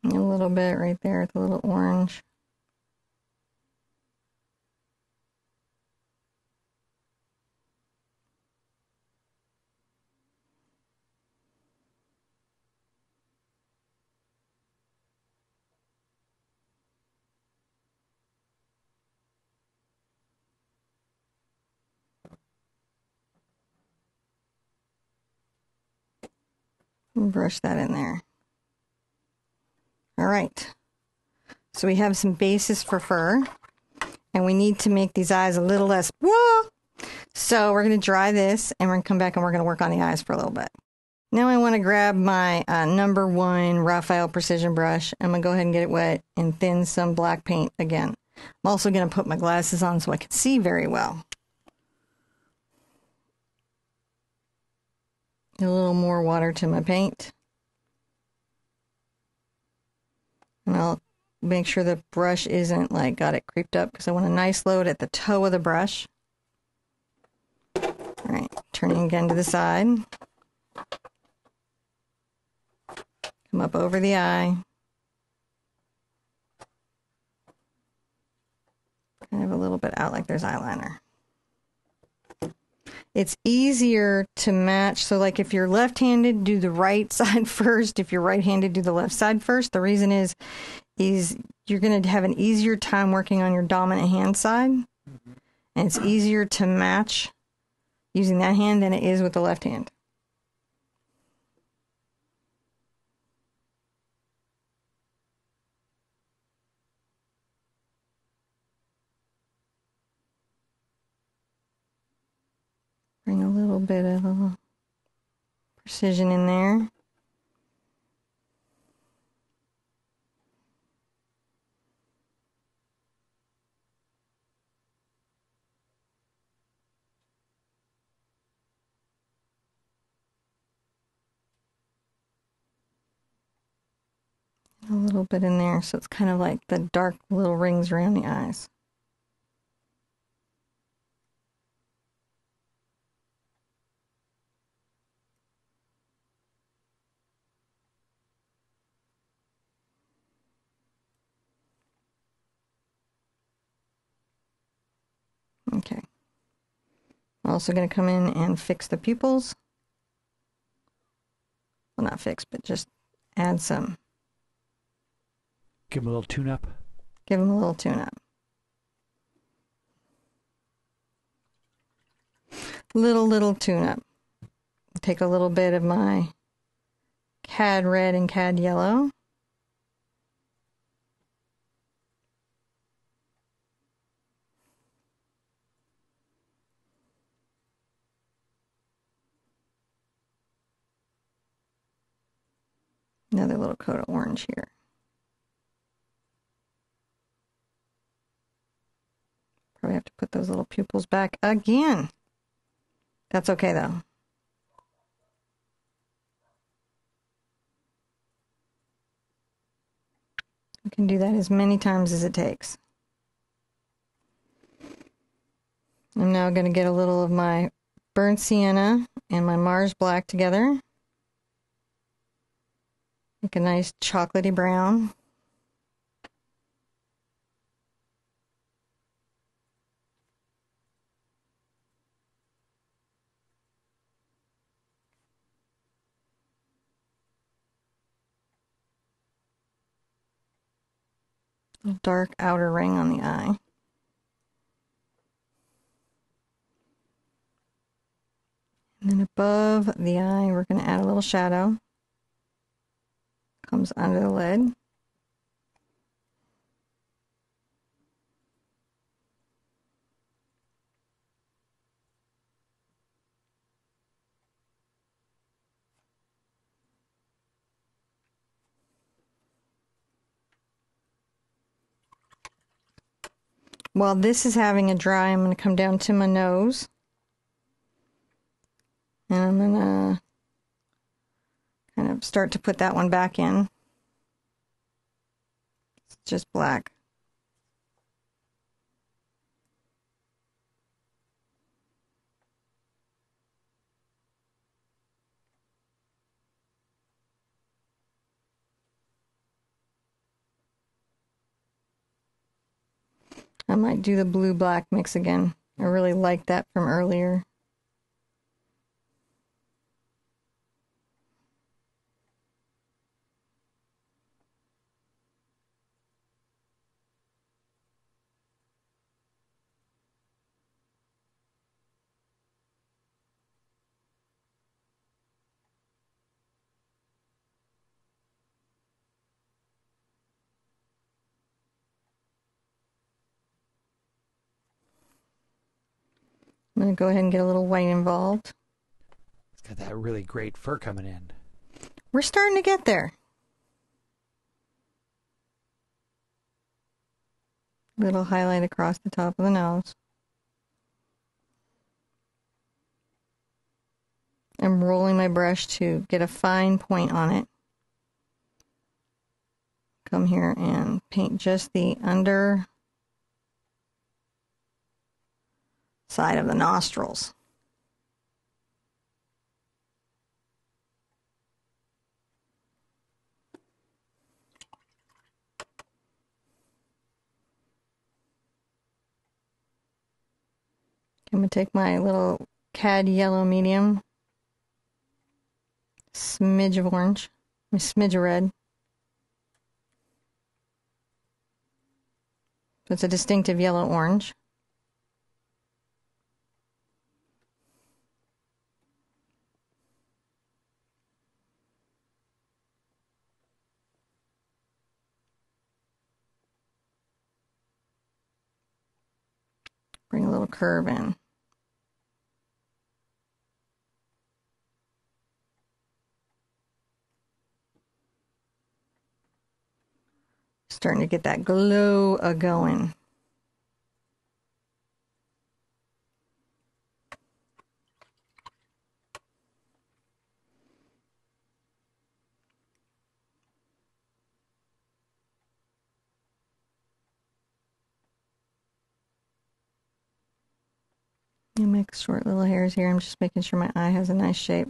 A little bit right there with a little orange. Brush that in there. All right. So we have some bases for fur, and we need to make these eyes a little less, whoa! So we're going to dry this, and we're going to come back and we're going to work on the eyes for a little bit. Now I want to grab my number 1 Raphael Precision brush. I'm going to go ahead and get it wet and thin some black paint again. I'm also going to put my glasses on so I can see very well. A little more water to my paint. And I'll make sure the brush isn't like got it creeped up because I want a nice load at the toe of the brush. All right, turning again to the side. Come up over the eye. Kind of a little bit out like there's eyeliner. It's easier to match. So like if you're left-handed, do the right side first. If you're right-handed, do the left side first. The reason is you're going to have an easier time working on your dominant hand side. And it's easier to match using that hand than it is with the left hand. Bring a little bit of precision in there. A little bit in there, so it's kind of like the dark little rings around the eyes. Okay. I'm also going to come in and fix the pupils. Well, not fix, but just add some. Give them a little tune-up. Give them a little tune-up. Little tune-up. Take a little bit of my cad red and cad yellow. Another little coat of orange here. Probably have to put those little pupils back again. That's okay though. You can do that as many times as it takes. I'm now going to get a little of my burnt sienna and my Mars black together. Make a nice chocolatey brown. Dark outer ring on the eye. And then above the eye, we're going to add a little shadow. Comes under the lid. While this is having a dry, I'm going to come down to my nose. And I'm going to kind of start to put that one back in. It's just black. I might do the blue-black mix again. I really like that from earlier. I'm going to go ahead and get a little white involved. It's got that really great fur coming in. We're starting to get there. Little highlight across the top of the nose. I'm rolling my brush to get a fine point on it. Come here and paint just the under side of the nostrils. I'm going to take my little cad yellow medium, smidge of orange, a smidge of red. So it's a distinctive yellow orange. Bring a little curve in. Starting to get that glow going. You make short little hairs here. I'm just making sure my eye has a nice shape.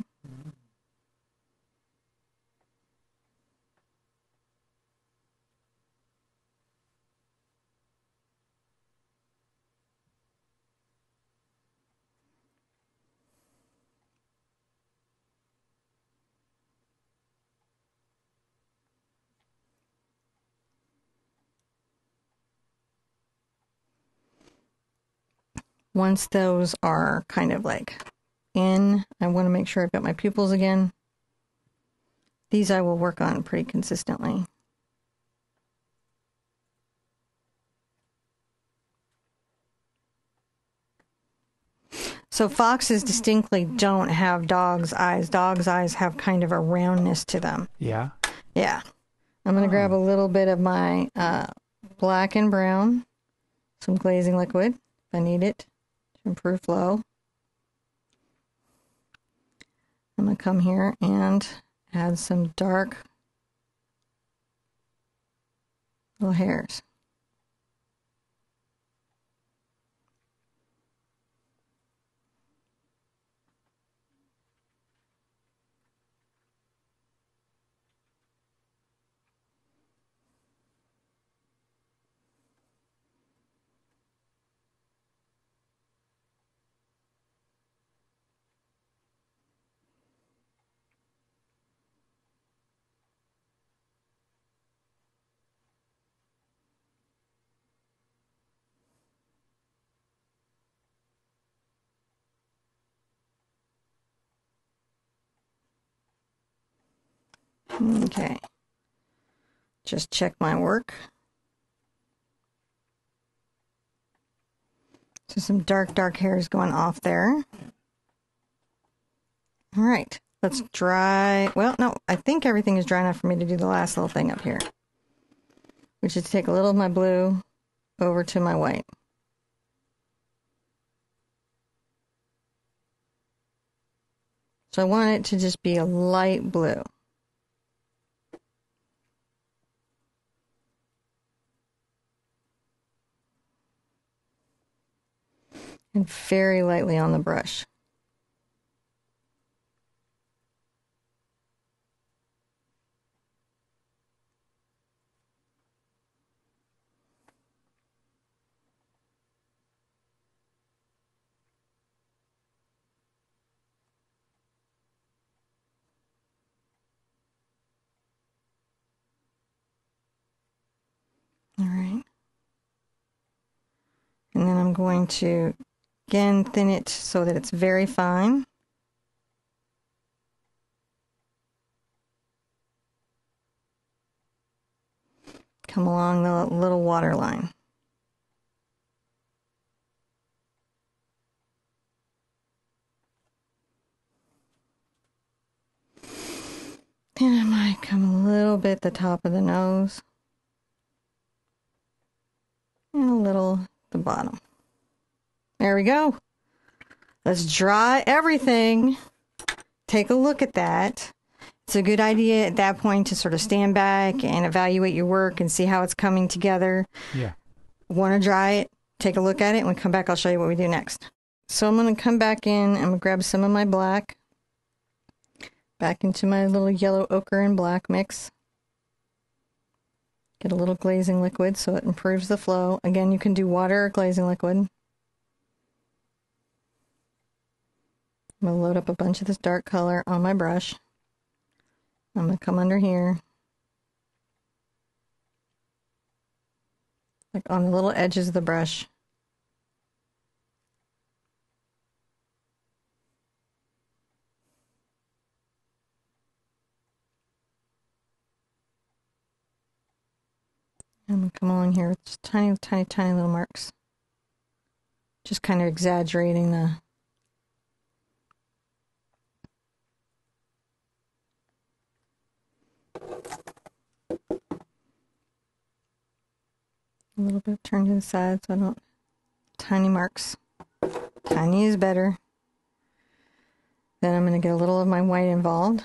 Once those are kind of like in, I want to make sure I've got my pupils again. These I will work on pretty consistently. So foxes distinctly don't have dog's eyes. Dog's eyes have kind of a roundness to them. Yeah. Yeah. I'm going to grab a little bit of my black and brown, some glazing liquid if I need it to improve flow. I'm going to come here and add some dark little hairs. Okay. Just check my work. So some dark hairs going off there. All right. Let's dry. Well, no, I think everything is dry enough for me to do the last little thing up here, which is to take a little of my blue over to my white. So I want it to just be a light blue. And very lightly on the brush. All right. And then I'm going to again thin it so that it's very fine. Come along the little water line. Then I might come a little bit the top of the nose. And a little at the bottom. There we go. Let's dry everything. Take a look at that. It's a good idea at that point to sort of stand back and evaluate your work and see how it's coming together. Yeah. Want to dry it, take a look at it, and when we come back, I'll show you what we do next. So I'm going to come back in, I'm going to grab some of my black, back into my little yellow ochre and black mix. Get a little glazing liquid so it improves the flow. Again, you can do water or glazing liquid. I'm going to load up a bunch of this dark color on my brush. I'm going to come under here, like on the little edges of the brush. I'm going to come along here with just tiny little marks. Just kind of exaggerating the a little bit turn to the side so I don't tiny marks. Tiny is better. Then I'm going to get a little of my white involved.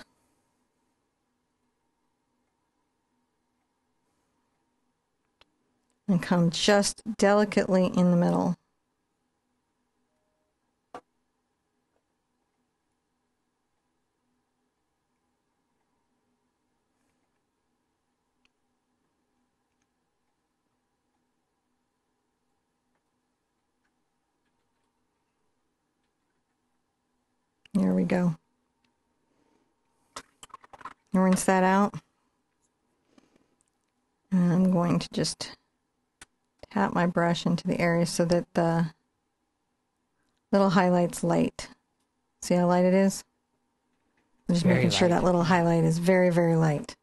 And come just delicately in the middle. There we go. Rinse that out. And I'm going to just tap my brush into the area so that the Little highlight's light. See how light it is? I'm just Very making sure light. that little highlight is very, very light.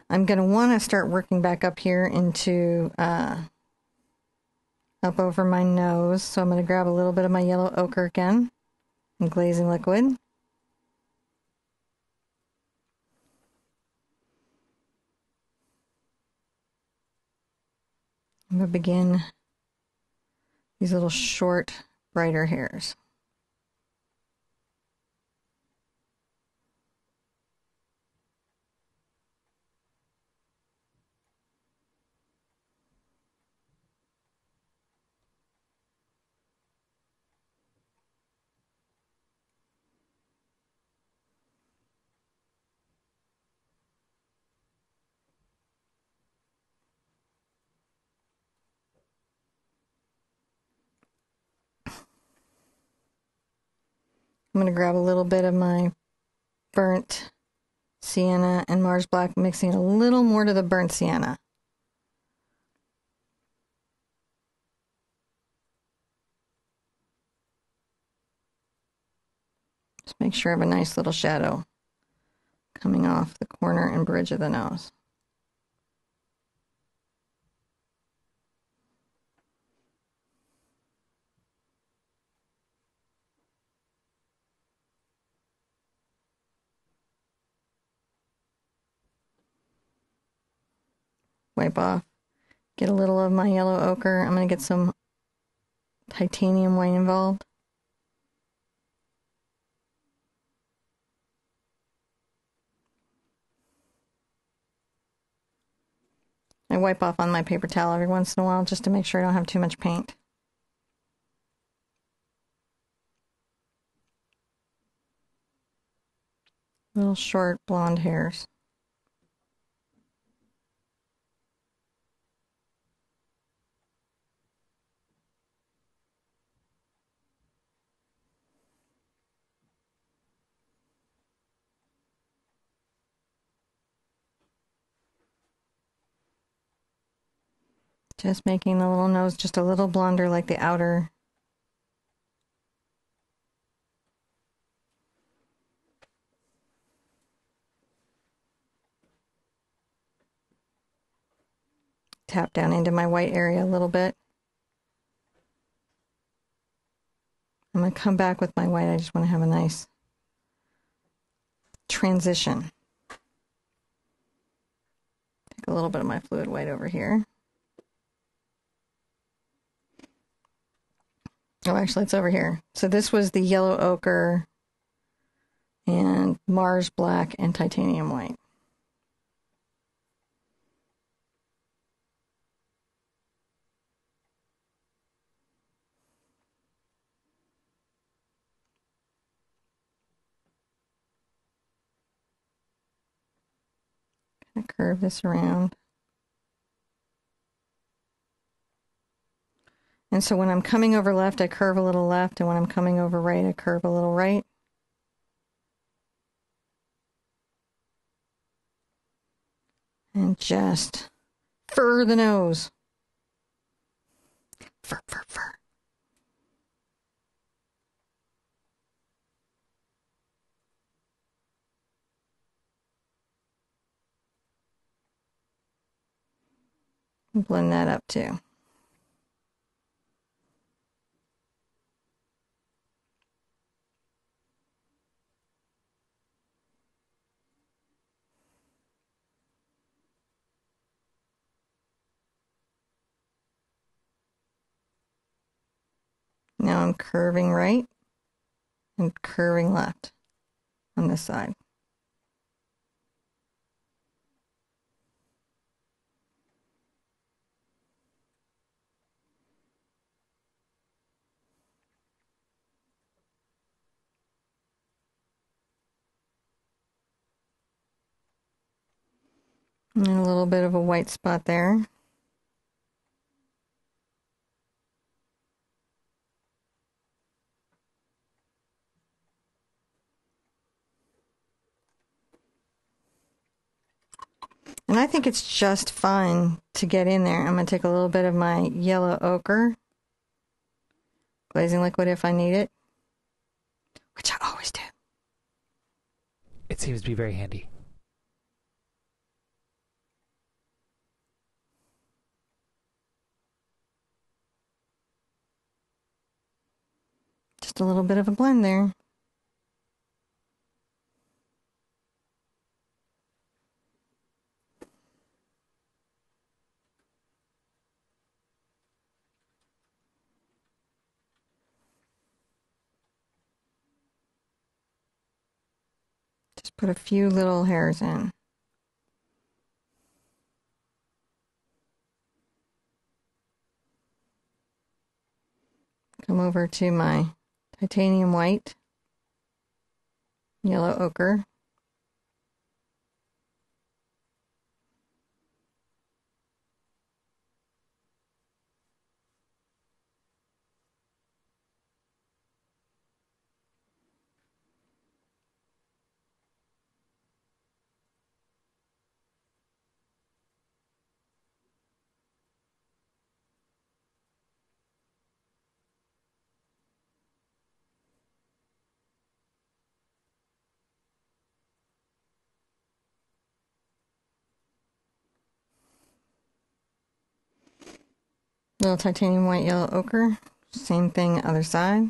I'm going to want to start working back up here into up over my nose. So I'm going to grab a little bit of my yellow ochre again and glazing liquid. I'm going to begin these little short, brighter hairs. I'm going to grab a little bit of my burnt sienna and Mars Black, mixing a little more to the burnt sienna. Just make sure I have a nice little shadow coming off the corner and bridge of the nose. Wipe off. Get a little of my yellow ochre. I'm going to get some titanium white involved. I wipe off on my paper towel every once in a while just to make sure I don't have too much paint. Little short blonde hairs. Just making the little nose just a little blonder like the outer. Tap down into my white area a little bit. I'm going to come back with my white. I just want to have a nice transition. Take a little bit of my fluid white over here. Oh, actually, it's over here. So this was the yellow ochre and Mars Black and titanium white. Kind of curve this around. And so when I'm coming over left, I curve a little left, and when I'm coming over right, I curve a little right. And just fur the nose. Fur, fur, fur. Blend that up too. Now I'm curving right and curving left on this side. And a little bit of a white spot there. And I think it's just fun to get in there. I'm going to take a little bit of my yellow ochre, glazing liquid if I need it, which I always do. It seems to be very handy. Just a little bit of a blend there. Just put a few little hairs in. Come over to my titanium white, yellow ochre. Little titanium white, yellow ochre. Same thing, other side.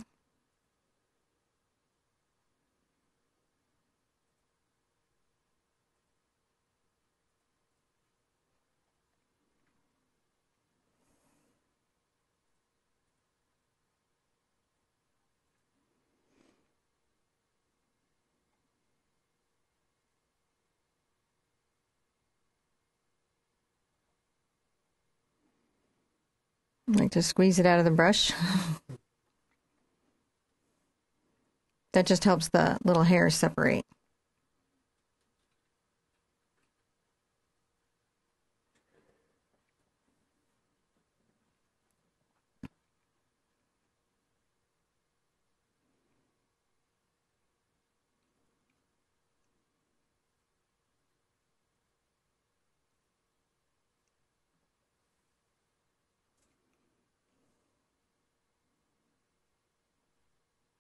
I like to squeeze it out of the brush. That just helps the little hairs separate.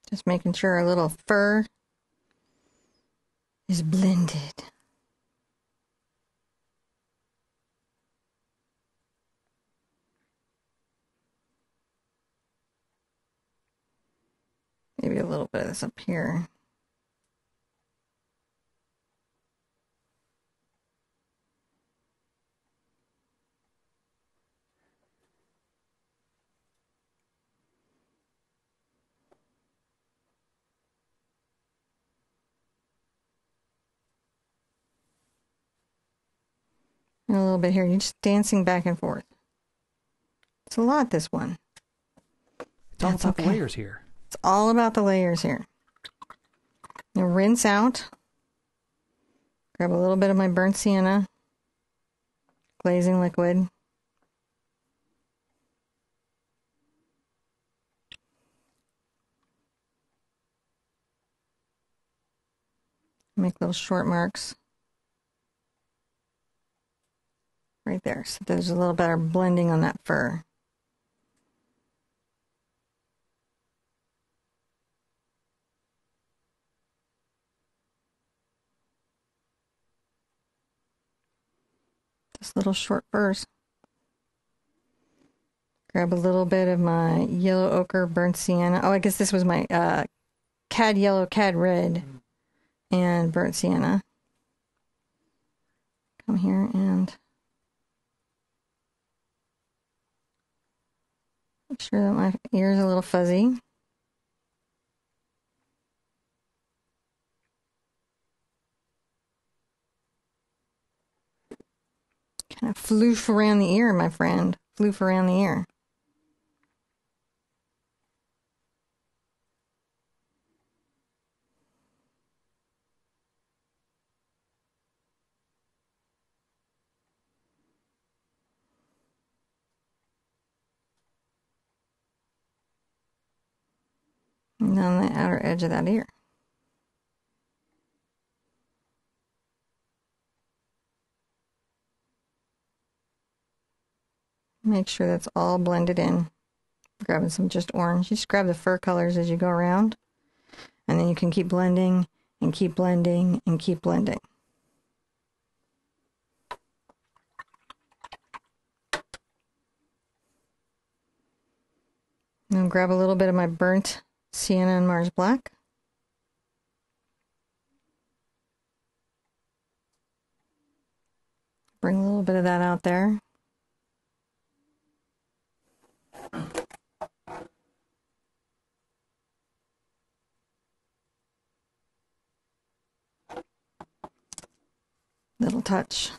Just making sure our little fur is blended. Maybe a little bit of this up here. And a little bit here. You're just dancing back and forth. It's a lot, this one. It's all about the layers here. It's all about the layers here. Now rinse out. Grab a little bit of my burnt sienna glazing liquid. Make little short marks right there. So there's a little better blending on that fur. Just little short furs. Grab a little bit of my yellow ochre burnt sienna. Oh, I guess this was my cad yellow, cad red, and burnt sienna. Come here and make sure that my ear is a little fuzzy. Kind of floof around the ear, my friend. Floof around the ear. And down the outer edge of that ear. Make sure that's all blended in Grabbing some just orange. You just grab the fur colors as you go around. And then you can keep blending and keep blending and keep blending. Now grab a little bit of my burnt sienna and Mars black. Bring a little bit of that out there. Little touch.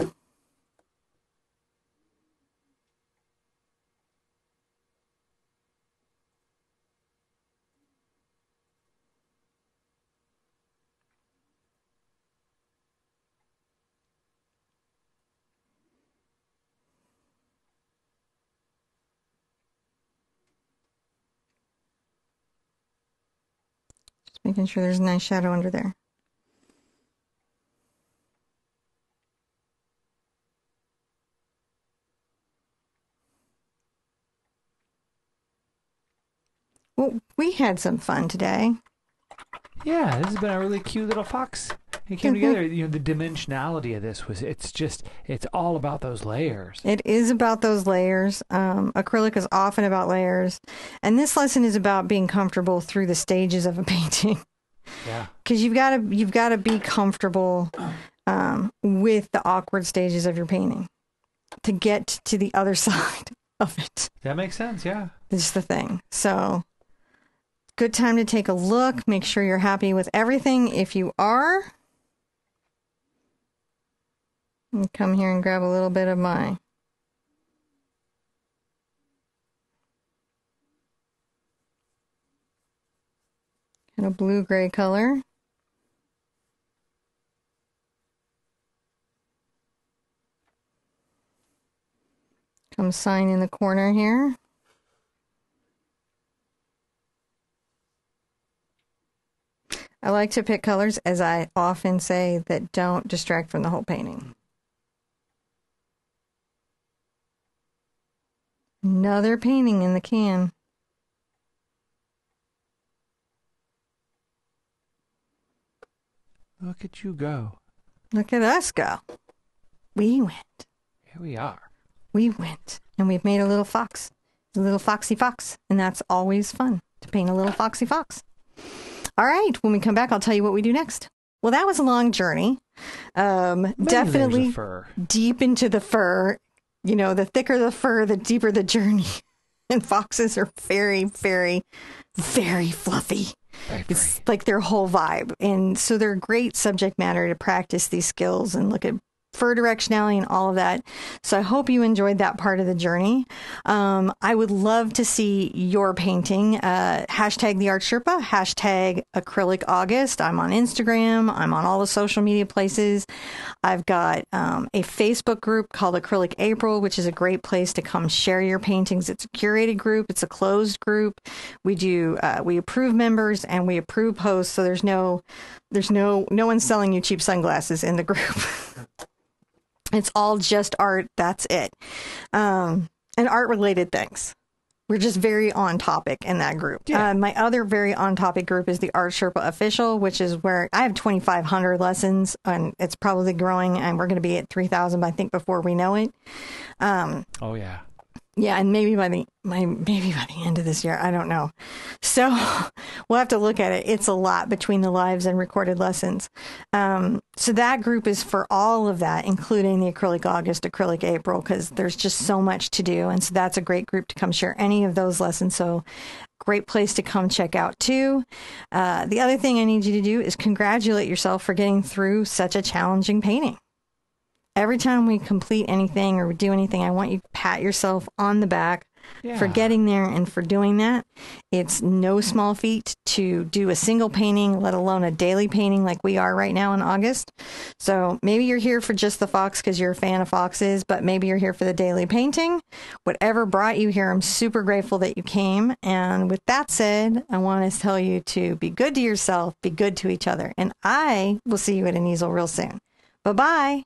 Just making sure there's a nice shadow under there. Well, we had some fun today. Yeah, this has been a really cute little fox. It came together. You know, the dimensionality of this was, it's all about those layers. It is about those layers. Acrylic is often about layers. And this lesson is about being comfortable through the stages of a painting. Yeah. Because you've got to be comfortable with the awkward stages of your painting to get to the other side of it. That makes sense, yeah. Is the thing. So, good time to take a look. Make sure you're happy with everything. If you are, come here and grab a little bit of my kind of blue-gray color. Come sign in the corner here. I like to pick colors, as I often say, that don't distract from the whole painting. Another painting in the can. Look at you go. Look at us go. We went. Here we are. We went. And we've made a little fox. A little foxy fox. And that's always fun, to paint a little foxy fox. All right. When we come back, I'll tell you what we do next. Well, that was a long journey. Definitely deep into the fur. You know, the thicker the fur, the deeper the journey. And foxes are very, very, very fluffy. It's like their whole vibe. And so they're great subject matter to practice these skills and look at fur directionality and all of that. So I hope you enjoyed that part of the journey. I would love to see your painting. Hashtag the Art Sherpa, hashtag Acrylic August. I'm on Instagram. I'm on all the social media places. I've got a Facebook group called Acrylic April, which is a great place to come share your paintings. It's a curated group. It's a closed group. We approve members and we approve posts. So there's no one selling you cheap sunglasses in the group. It's all just art. That's it. And art related things. We're just very on topic in that group. Yeah. My other very on topic group is the Art Sherpa Official, which is where I have 2,500 lessons and it's probably growing and we're going to be at 3,000, I think, before we know it. Oh yeah. Yeah, and maybe by the end of this year, I don't know. So we'll have to look at it. It's a lot between the lives and recorded lessons. So that group is for all of that, including the Acrylic August, Acrylic April, because there's just so much to do. And so that's a great group to come share any of those lessons. So great place to come check out too. The other thing I need you to do is congratulate yourself for getting through such a challenging painting. Every time we complete anything or do anything, I want you to pat yourself on the back for getting there and for doing that. It's no small feat to do a single painting, let alone a daily painting like we are right now in August. So maybe you're here for just the fox because you're a fan of foxes, but maybe you're here for the daily painting. Whatever brought you here, I'm super grateful that you came. And with that said, I want to tell you to be good to yourself, be good to each other. And I will see you at an easel real soon. Bye-bye.